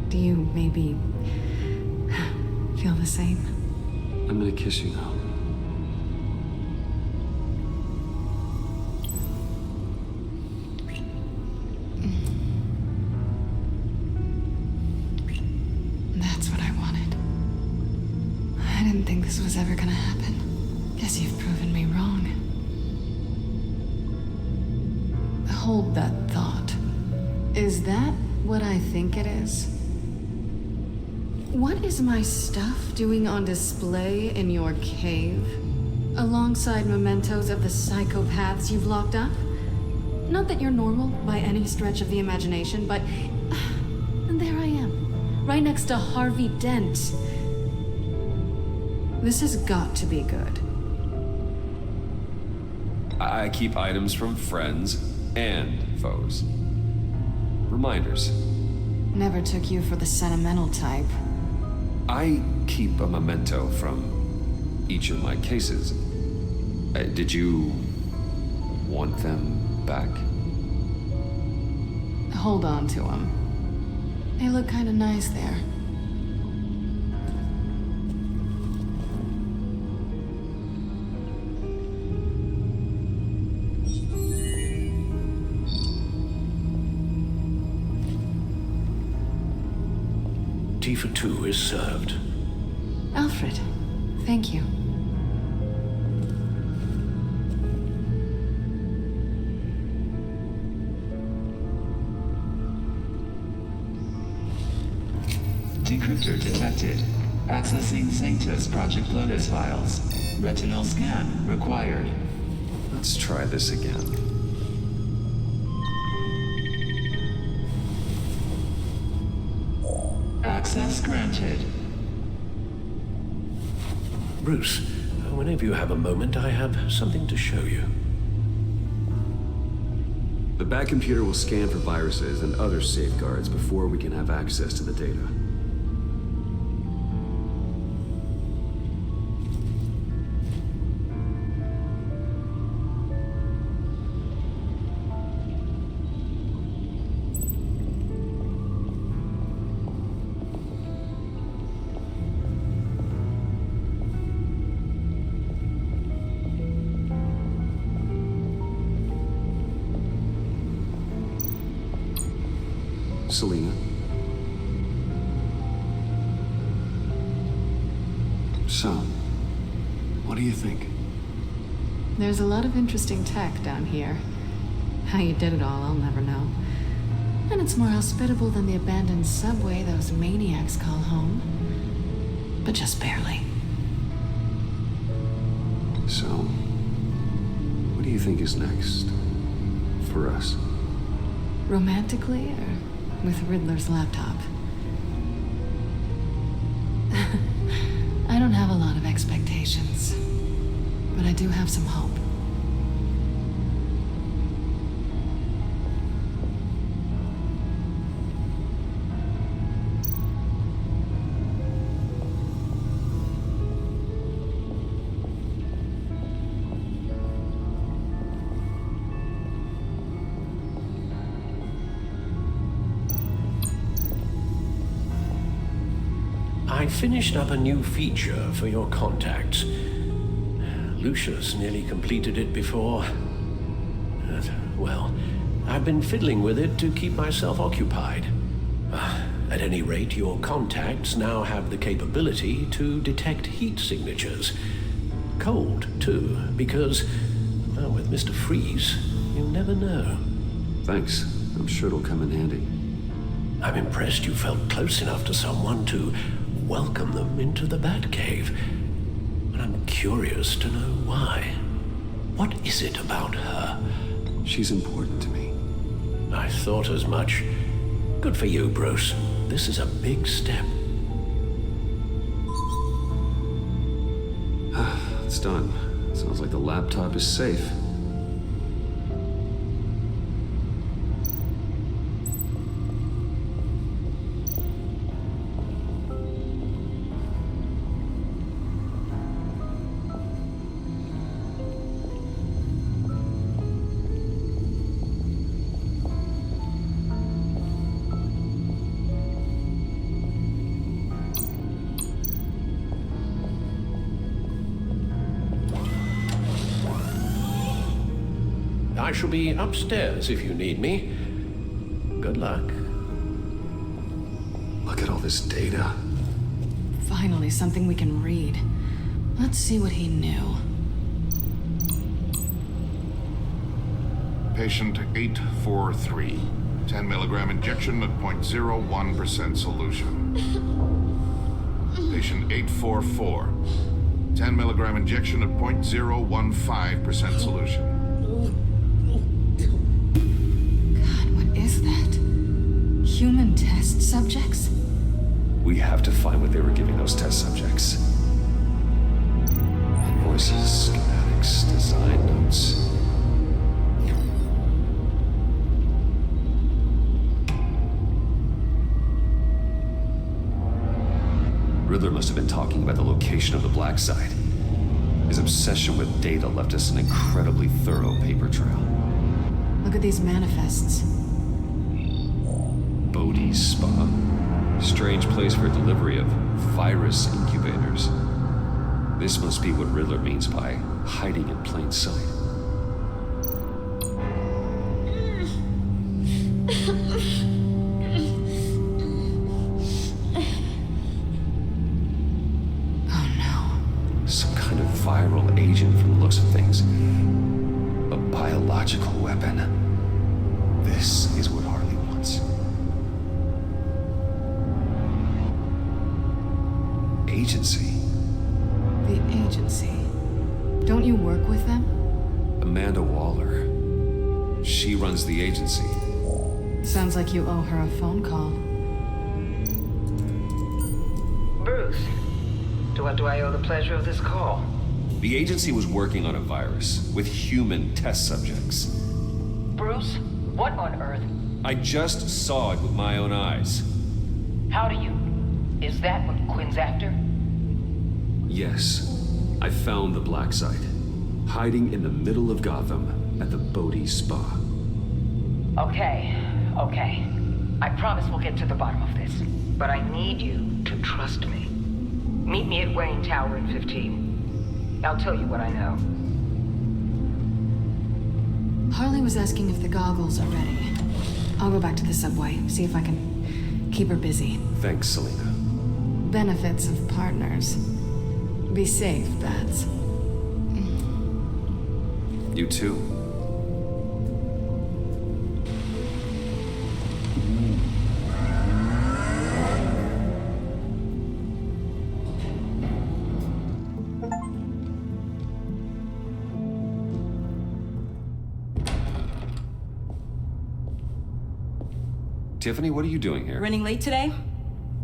Do you maybe feel the same?
I'm gonna kiss you now.
That's what I wanted. I didn't think this was ever gonna happen. Guess you've proven me wrong. Hold that thought. Is that what I think it is? What is my stuff doing on display in your cave? Alongside mementos of the psychopaths you've locked up? Not that you're normal by any stretch of the imagination, but there I am, right next to Harvey Dent. This has got to be good.
I keep items from friends and foes. Reminders.
Never took you for the sentimental type.
I keep a memento from each of my cases. Did you want them back?
Hold on to them. They look kind of nice there.
Tea for two is served.
Alfred, thank you.
Decryptor detected. Accessing Sanctus Project Lotus files. Retinal scan required.
Let's try this again.
Access granted.
Bruce, whenever you have a moment, I have something to show you.
The Bat computer will scan for viruses and other safeguards before we can have access to the data. Selina. So, what do you think?
There's a lot of interesting tech down here. How you did it all, I'll never know. And it's more hospitable than the abandoned subway those maniacs call home. But just barely.
So, what do you think is next? For us?
Romantically, or with Riddler's laptop? I don't have a lot of expectations, but I do have some hope.
I finished up a new feature for your contacts. Lucius nearly completed it before. Well, I've been fiddling with it to keep myself occupied. At any rate, your contacts now have the capability to detect heat signatures. Cold, too, because, well, with Mr. Freeze, you never know.
Thanks. I'm sure it'll come in handy.
I'm impressed you felt close enough to someone to welcome them into the Batcave.
And I'm curious to know why. What is it about her?
She's important to me.
I thought as much. Good for you, Bruce. This is a big step.
It's done. Sounds like the laptop is safe.
I shall be upstairs if you need me. Good luck.
Look at all this data.
Finally, something we can read. Let's see what he knew.
Patient 843. 10 milligram injection at 0.01% solution. Patient 844. 10 milligram injection at 0.015% solution.
Is that human test subjects?
We have to find what they were giving those test subjects. Invoices, schematics, design notes. Riddler must have been talking about the location of the black site. His obsession with data left us an incredibly thorough paper trail.
Look at these manifests.
Bodhi's Spa. Strange place for delivery of virus incubators. This must be what Riddler means by hiding in plain sight.
Oh no.
Some kind of viral agent from the looks of things. A biological weapon. This is what Harley wants. Agency.
The agency. Don't you work with them?
Amanda Waller. She runs the agency.
Sounds like you owe her a phone call.
Bruce, to what do I owe the pleasure of this call?
The agency was working on a virus with human test subjects.
Bruce, what on earth?
I just saw it with my own eyes.
How do you? Is that what Quinn's after?
Yes. I found the black site. Hiding in the middle of Gotham at the Bodhi Spa.
Okay. I promise we'll get to the bottom of this. But I need you to trust me. Meet me at Wayne Tower in 15. I'll tell you what I know.
Harley was asking if the goggles are ready. I'll go back to the subway, see if I can keep her busy.
Thanks, Selena.
Benefits of partners. Be safe, Bats.
You too. Tiffany, what are you doing here?
Running late today?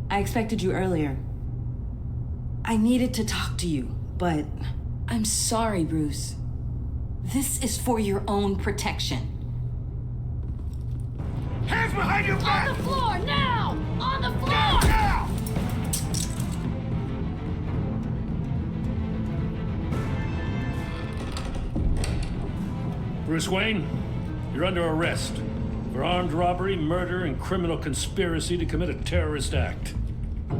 I expected you earlier. I needed to talk to you, but I'm sorry, Bruce. This is for your own protection.
Hands behind your back!
On the floor, now! On the floor!
Now!
Bruce Wayne, you're under arrest for armed robbery, murder, and criminal conspiracy to commit a terrorist act.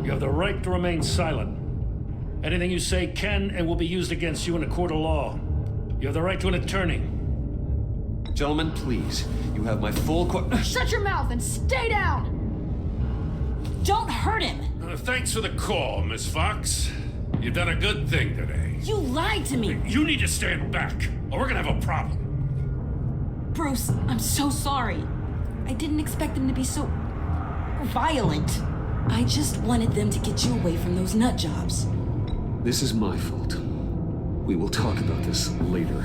You have the right to remain silent. Anything you say can and will be used against you in a court of law. You have the right to an attorney.
Gentlemen, please. You have my full
Shut your mouth and stay down!
Don't hurt him!
Thanks for the call, Miss Fox. You've done a good thing today.
You lied to me!
You need to stand back, or we're gonna have a problem.
Bruce, I'm so sorry. I didn't expect them to be so violent. I just wanted them to get you away from those nut jobs.
This is my fault. We will talk about this later.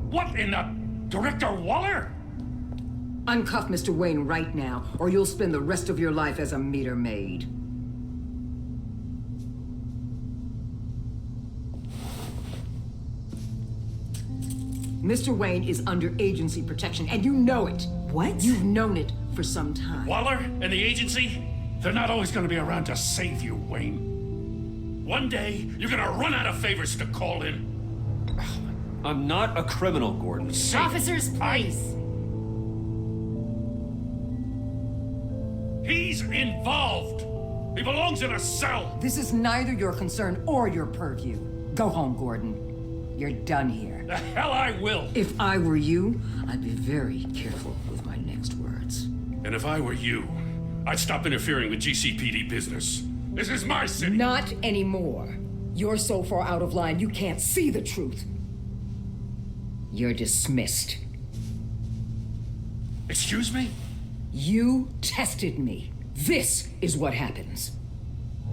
What in the... Director Waller?
Uncuff Mr. Wayne right now, or you'll spend the rest of your life as a meter maid. Mr. Wayne is under agency protection, and you know it.
What?
You've known it for some time.
Waller and the agency? They're not always gonna be around to save you, Wayne. One day, you're gonna run out of favors to call in.
I'm not a criminal, Gordon.
Officers, please.
He's involved. He belongs in a cell.
This is neither your concern or your purview. Go home, Gordon. You're done here.
The hell I will.
If I were you, I'd be very careful with my next words.
And if I were you, I'd stop interfering with GCPD business. This is my city.
Not anymore. You're so far out of line, you can't see the truth. You're dismissed.
Excuse me?
You tested me. This is what happens.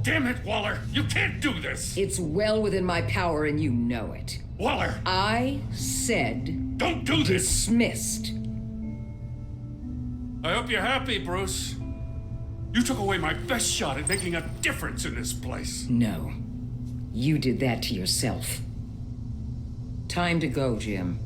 Damn it, Waller! You can't do this!
It's well within my power and you know it.
Waller!
I said...
Don't do this!
Dismissed.
I hope you're happy, Bruce. You took away my best shot at making a difference in this place.
No. You did that to yourself. Time to go, Jim.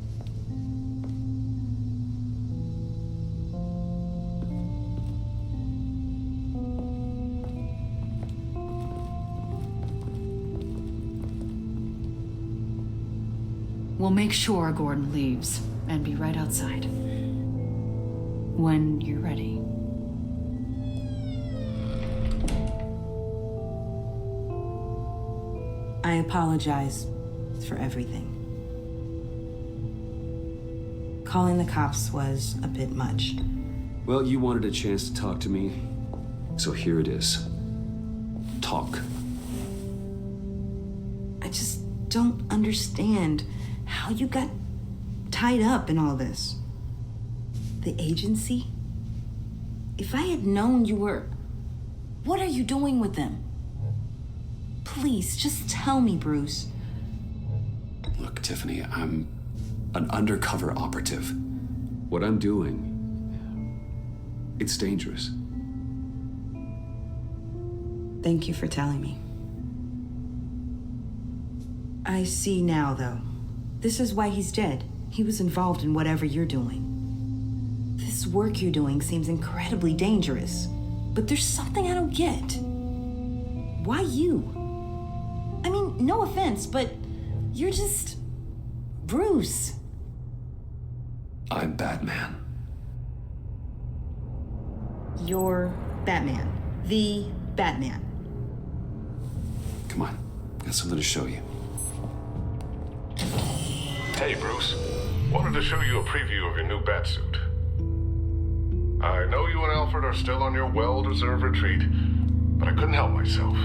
We'll make sure Gordon leaves and be right outside. When you're ready.
I apologize for everything. Calling the cops was a bit much.
Well, you wanted a chance to talk to me, so here it is. Talk.
I just don't understand how you got tied up in all this. The agency? If I had known you were... What are you doing with them? Please, just tell me, Bruce.
Look, Tiffany, I'm an undercover operative. What I'm doing, it's dangerous.
Thank you for telling me. I see now, though. This is why he's dead. He was involved in whatever you're doing. This work you're doing seems incredibly dangerous. But there's something I don't get. Why you? I mean, no offense, but you're just... Bruce.
I'm Batman.
You're Batman. The Batman.
Come on, got something to show you.
Hey, Bruce. Wanted to show you a preview of your new batsuit. I know you and Alfred are still on your well-deserved retreat, but I couldn't help myself.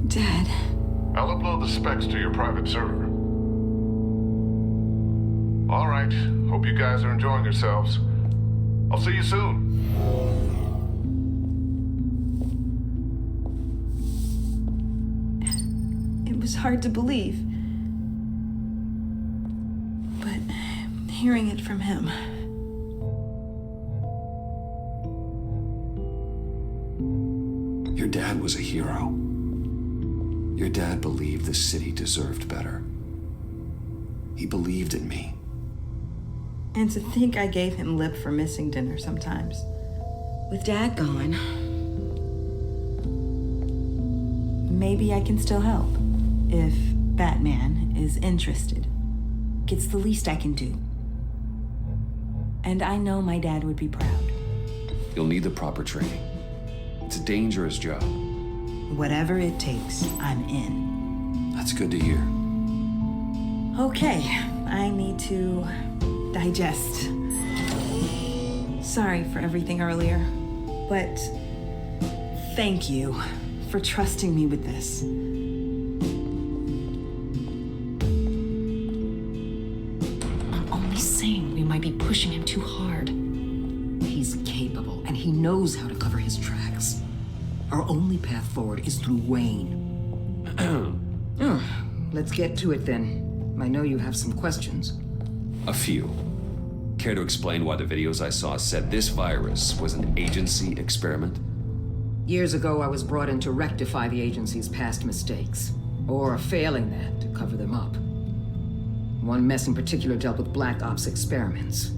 Dad.
I'll upload the specs to your private server. All right. Hope you guys are enjoying yourselves. I'll see you soon.
It was hard to believe. But hearing it from him...
Your dad was a hero. Your dad believed the city deserved better. He believed in me.
And to think I gave him lip for missing dinner sometimes. With Dad gone, maybe I can still help. If Batman is interested. It's the least I can do. And I know my dad would be proud.
You'll need the proper training. It's a dangerous job.
Whatever it takes, I'm in.
That's good to hear.
Okay, I need to digest. Sorry for everything earlier, but thank you for trusting me with this.
I'm only saying we might be pushing him too hard.
He's capable, and he knows how to cover his tracks.
Our only path forward is through Wayne. Let's get to it then. I know you have some questions.
A few. Care to explain why the videos I saw said this virus was an agency experiment?
Years ago, I was brought in to rectify the agency's past mistakes. Or failing that, to cover them up. One mess in particular dealt with Black Ops experiments.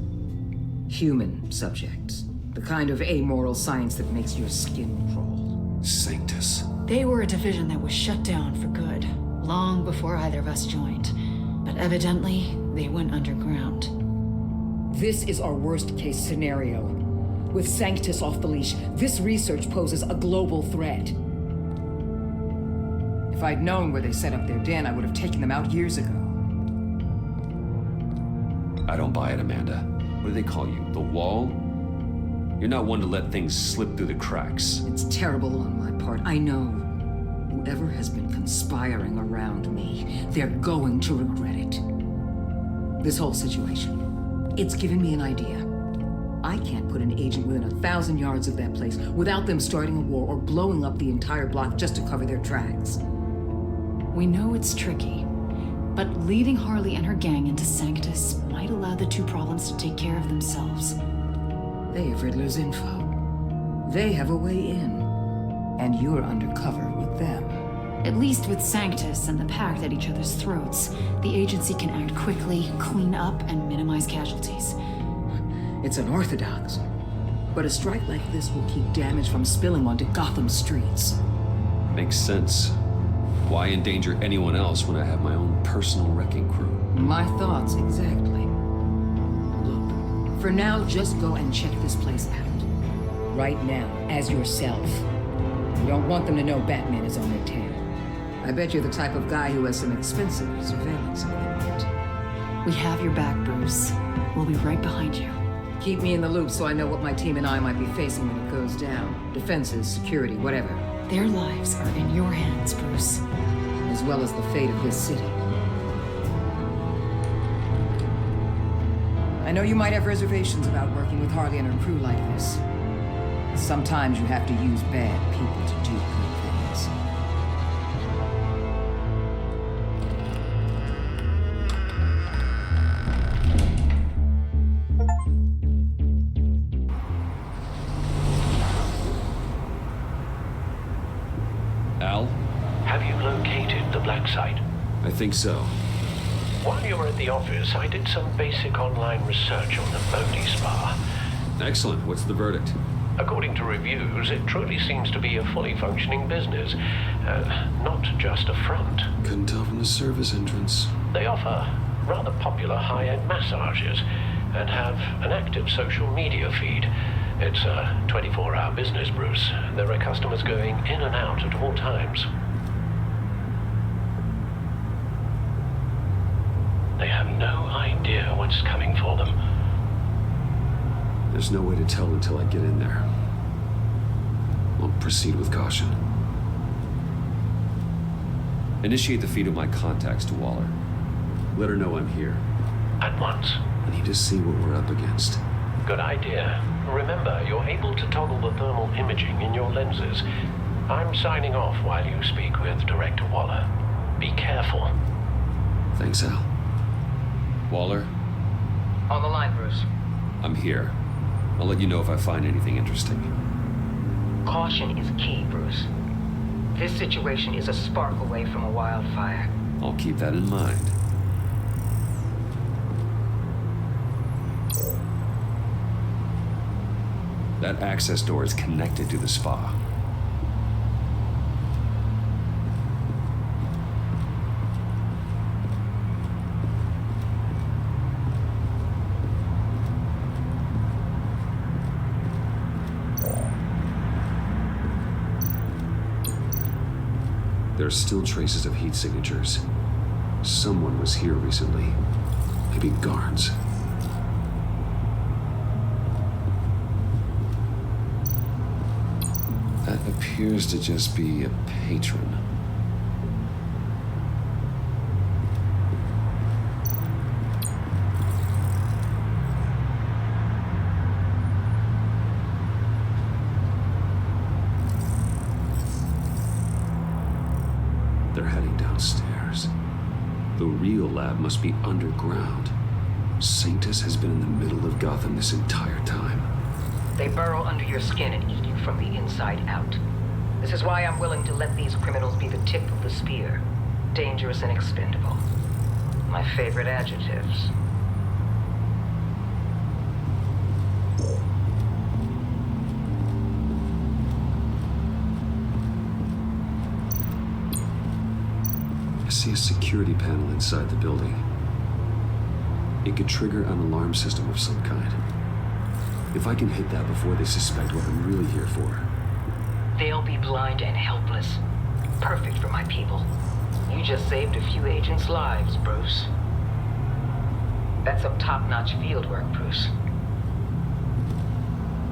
Human subjects. The kind of amoral science that makes your skin crawl.
Sanctus.
They were a division that was shut down for good, long before either of us joined. But evidently, they went underground.
This is our worst-case scenario. With Sanctus off the leash, this research poses a global threat. If I'd known where they set up their den, I would have taken them out years ago.
I don't buy it, Amanda. What do they call you? The Wall? You're not one to let things slip through the cracks.
It's terrible on my part, I know. Whoever has been conspiring around me, they're going to regret it. This whole situation, it's given me an idea. I can't put an agent within 1,000 yards of that place without them starting a war or blowing up the entire block just to cover their tracks.
We know it's tricky, but leading Harley and her gang into Sanctus might allow the two problems to take care of themselves.
They have Riddler's info. They have a way in. And you're undercover with them.
At least with Sanctus and the Pact at each other's throats, the agency can act quickly, clean up, and minimize casualties.
It's unorthodox. But a strike like this will keep damage from spilling onto Gotham streets.
Makes sense. Why endanger anyone else when I have my own personal wrecking crew?
My thoughts, exactly. Look, for now, just go and check this place out. Right now, as yourself. You don't want them to know Batman is on their tail. I bet you're the type of guy who has some expensive surveillance equipment.
We have your back, Bruce. We'll be right behind you.
Keep me in the loop so I know what my team and I might be facing when it goes down. Defenses, security, whatever.
Their lives are in your hands, Bruce.
As well as the fate of this city. I know you might have reservations about working with Harley and her crew like this. Sometimes you have to use bad people to do good things.
Al?
Have you located the black site?
I think so.
While you were at the office, I did some basic online research on the Bodhi Spa.
Excellent. What's the verdict?
According to reviews, it truly seems to be a fully functioning business, not just a front.
Couldn't tell from the service entrance.
They offer rather popular high-end massages and have an active social media feed. It's a 24-hour business, Bruce. There are customers going in and out at all times. They have no idea what's coming for them.
There's no way to tell until I get in there. I'll proceed with caution. Initiate the feed of my contacts to Waller. Let her know I'm here.
At once.
I need to see what we're up against.
Good idea. Remember, you're able to toggle the thermal imaging in your lenses. I'm signing off while you speak with Director Waller. Be careful.
Thanks, Al. Waller?
On the line, Bruce.
I'm here. I'll let you know if I find anything interesting.
Caution is key, Bruce. This situation is a spark away from a wildfire.
I'll keep that in mind. That access door is connected to the spa. There are still traces of heat signatures. Someone was here recently. Maybe guards. That appears to just be a patron. The real lab must be underground. Sanctus has been in the middle of Gotham this entire time.
They burrow under your skin and eat you from the inside out. This is why I'm willing to let these criminals be the tip of the spear. Dangerous and expendable. My favorite adjectives.
I see a security panel inside the building. It could trigger an alarm system of some kind. If I can hit that before they suspect what I'm really here for.
They'll be blind and helpless. Perfect for my people. You just saved a few agents' lives, Bruce. That's some top-notch field work, Bruce.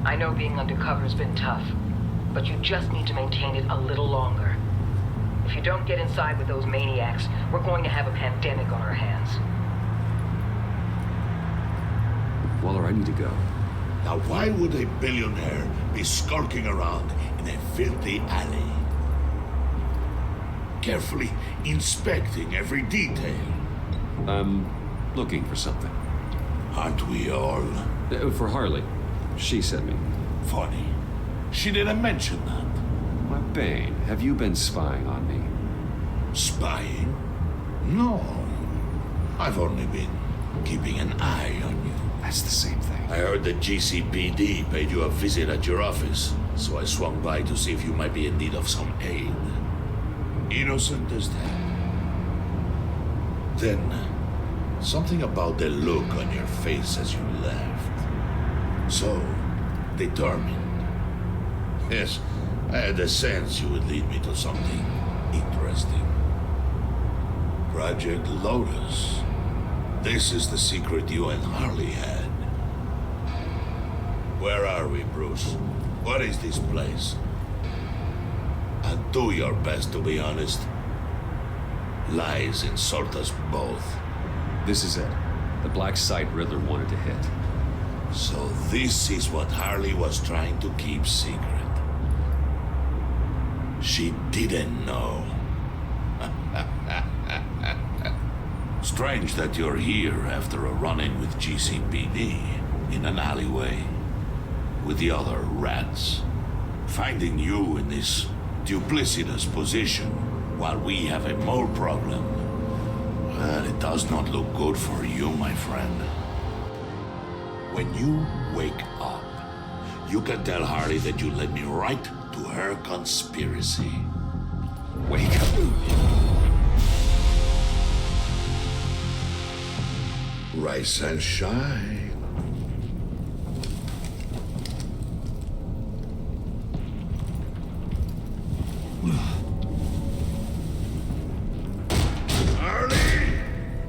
I know being undercover's been tough, but you just need to maintain it a little longer. If you don't get inside with those maniacs, we're going to have a pandemic on our hands.
Waller, I need to go.
Now why would a billionaire be skulking around in a filthy alley? Carefully inspecting every detail.
I'm looking for something.
Aren't we all?
For Harley. She sent me.
Funny. She didn't mention that.
Why, Bane, have you been spying on me?
Spying? No. I've only been keeping an eye on you.
That's the same thing.
I heard the GCPD paid you a visit at your office, so I swung by to see if you might be in need of some aid. Innocent as that. Then, something about the look on your face as you left. So, determined. Yes, I had a sense you would lead me to something interesting. Project Lotus. This is the secret you and Harley had. Where are we, Bruce? What is this place? And do your best to be honest. Lies insult us both.
This is it. The black site Riddler wanted to hit.
So this is what Harley was trying to keep secret. She didn't know. Strange that you're here after a run-in with GCPD in an alleyway with the other rats. Finding you in this duplicitous position while we have a mole problem. Well, it does not look good for you, my friend. When you wake up, you can tell Harley that you led me right to her conspiracy.
Wake up.
Rise and shine.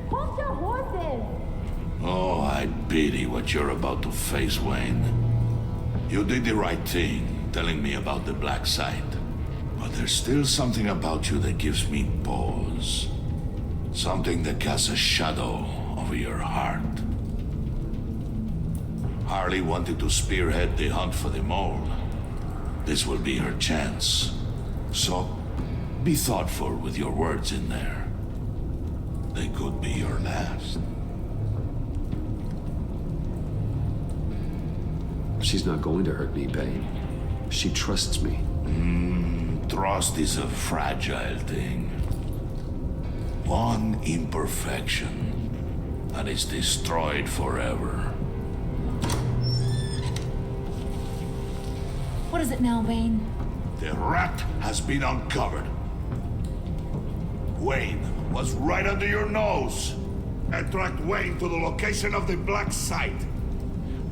Hold your horses!
Oh, I pity what you're about to face, Wayne. You did the right thing, telling me about the black site. But there's still something about you that gives me pause. Something that casts a shadow over your heart. Harley wanted to spearhead the hunt for the mole. This will be her chance. So, be thoughtful with your words in there. They could be your last.
She's not going to hurt me, Bane. She trusts me.
Trust is a fragile thing. One imperfection, and it's destroyed forever.
What is it now, Wayne?
The rat has been uncovered. Wayne was right under your nose. I tracked Wayne to the location of the black site.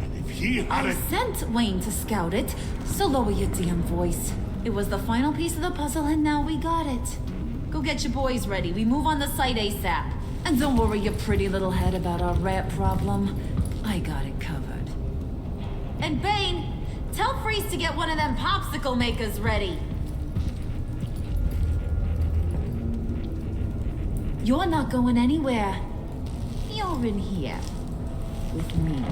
And if he
I
hadn't...
sent Wayne to scout it, so lower your damn voice. It was the final piece of the puzzle, and now we got it. Go get your boys ready. We move on the site ASAP. And don't worry your pretty little head about our rat problem. I got it covered. And Bane, tell Freeze to get one of them popsicle makers ready. You're not going anywhere. You're in here. With me.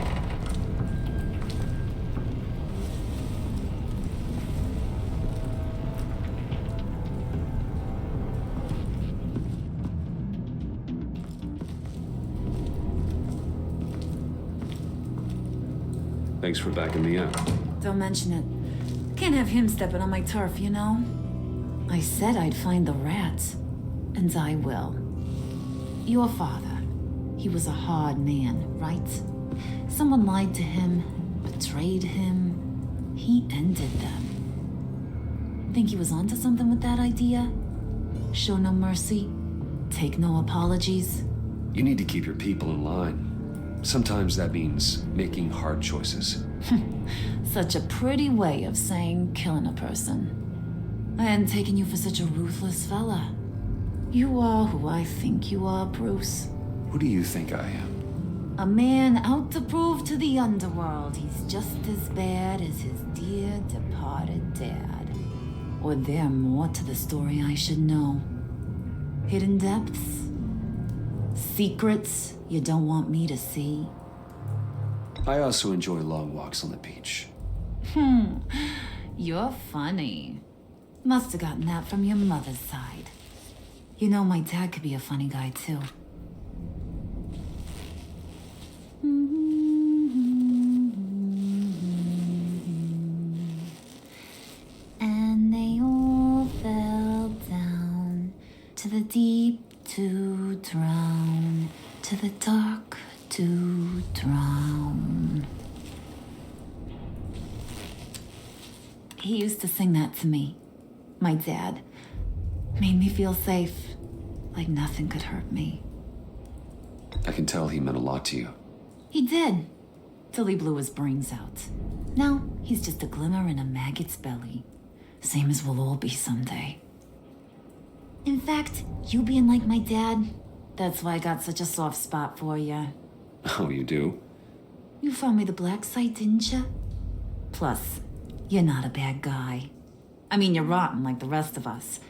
Thanks for backing me up.
Don't mention it. Can't have him stepping on my turf, you know? I said I'd find the rats, and I will. Your father, he was a hard man, right? Someone lied to him, betrayed him. He ended them. Think he was onto something with that idea? Show no mercy, take no apologies.
You need to keep your people in line. Sometimes that means making hard choices.
Such a pretty way of saying killing a person. I hadn't taken you for such a ruthless fella. You are who I think you are, Bruce.
Who do you think I am?
A man out to prove to the underworld he's just as bad as his dear departed dad. Or there more to the story I should know. Hidden depths? Secrets you don't want me to see?
I also enjoy long walks on the beach.
You're funny. Must have gotten that from your mother's side. You know, my dad could be a funny guy, too. And they all fell down to the deep to drown, to the dark to drown. He used to sing that to me. My dad. Made me feel safe, like nothing could hurt me.
I can tell he meant a lot to you.
He did, till he blew his brains out. Now, he's just a glimmer in a maggot's belly. Same as we'll all be someday. In fact, you being like my dad, that's why I got such a soft spot for you.
Oh, you do?
You found me the black site, didn't you? Plus, you're not a bad guy. I mean, you're rotten like the rest of us.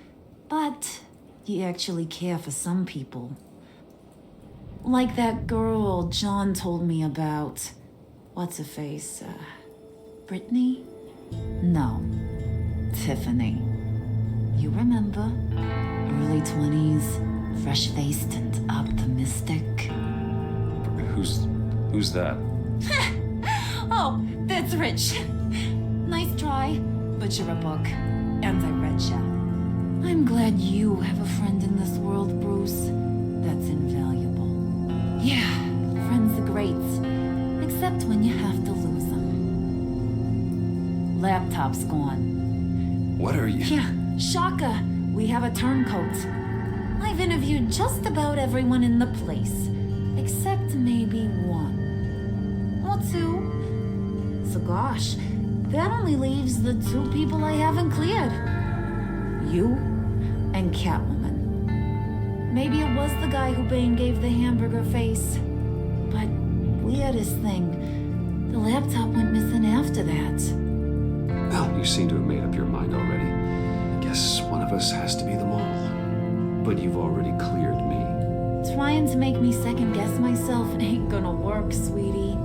But you actually care for some people. Like that girl John told me about. What's her face? Brittany? No. Tiffany. You remember? Early 20s, fresh-faced and optimistic.
Who's that?
Oh, that's Rich. Nice try, but you're a book. And I read ya. I'm glad you have a friend in this world, Bruce. That's invaluable. Yeah, friends are great. Except when you have to lose them. Laptop's gone.
What are you?
Yeah, shocker. We have a turncoat. I've interviewed just about everyone in the place. Except maybe one. Or two. So gosh, that only leaves the two people I haven't cleared. You and Catwoman. Maybe it was the guy who Bane gave the hamburger face. But weirdest thing, the laptop went missing after that.
Well, you seem to have made up your mind already. Guess one of us has to be the mole. But you've already cleared me.
Trying to make me second guess myself ain't gonna work, sweetie.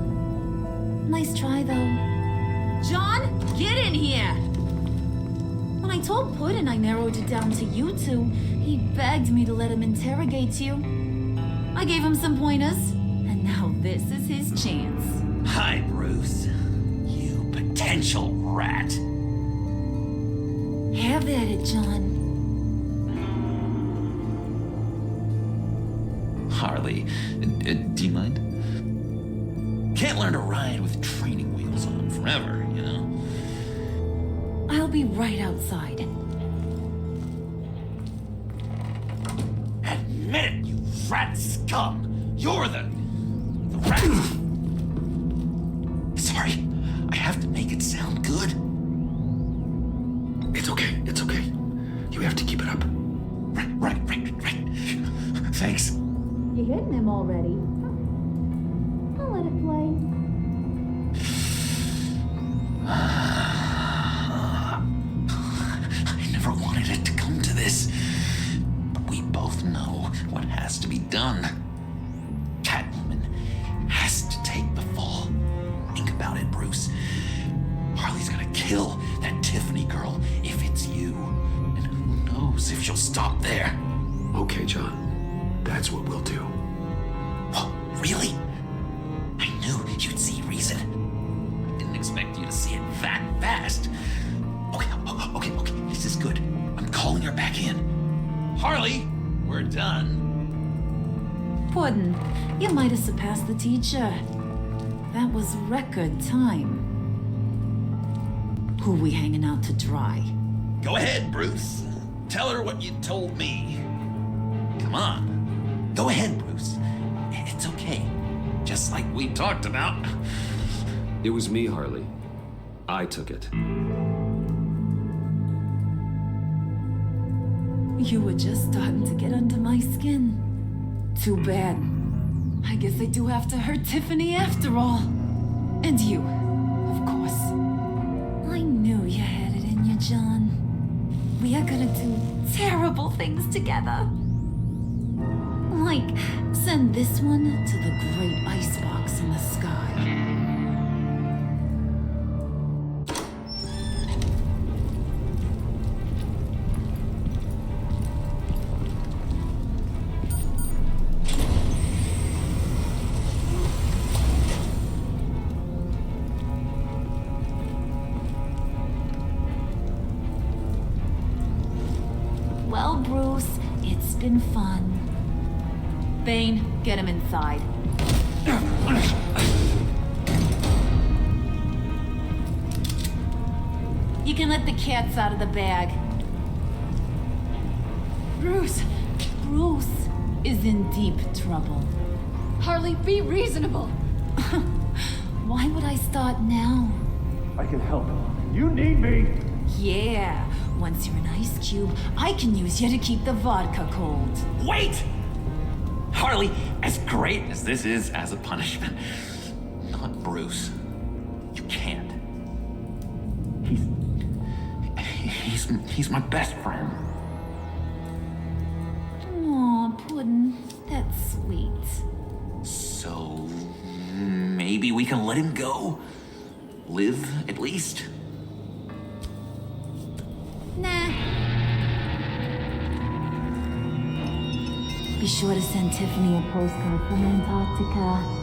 Nice try, though. John, get in here! When I told Puddin' I narrowed it down to you two, he begged me to let him interrogate you. I gave him some pointers, and now this is his chance.
Hi, Bruce. You potential rat.
Have at it, John.
Harley, do you mind? Can't learn to ride with training wheels on forever, you know?
I'll be right outside.
Admit it, you rat scum! You're the rat! Sorry, I have to make it sound good.
It's okay, it's okay. You have to keep it up.
Right. Thanks.
You're hitting him already. I'll let it play.
I never wanted it to come to this. But we both know what has to be done. Catwoman has to take the fall. Think about it, Bruce. Harley's gonna kill that Tiffany girl if it's you. And who knows if she'll stop there.
Okay, John. That's what we'll do.
What? Really? I knew you'd see reason. Harley, we're done.
Puddin', you might have surpassed the teacher. That was record time. Who we hanging out to dry?
Go ahead, Bruce. Tell her what you told me. Come on. Go ahead, Bruce. It's okay. Just like we talked about.
It was me, Harley. I took it.
You were just starting to get under my skin. Too bad. I guess I do have to hurt Tiffany after all. And you, of course. I knew you had it in you, John. We are gonna do terrible things together. Like, send this one to the great icebox in the sky. Well, Bruce, it's been fun. Bane, get him inside. You can let the cats out of the bag. Bruce is in deep trouble.
Harley, be reasonable.
Why would I start now?
I can help. You need me.
Yeah, once you're an ice cube, I can use you to keep the vodka cold.
Wait! Harley, as great as this is as a punishment, not Bruce. You can't. He's my best friend.
Aw, Puddin', that's sweet.
So maybe we can let him go? Live, at least?
Nah. Be sure to send Tiffany a postcard from Antarctica.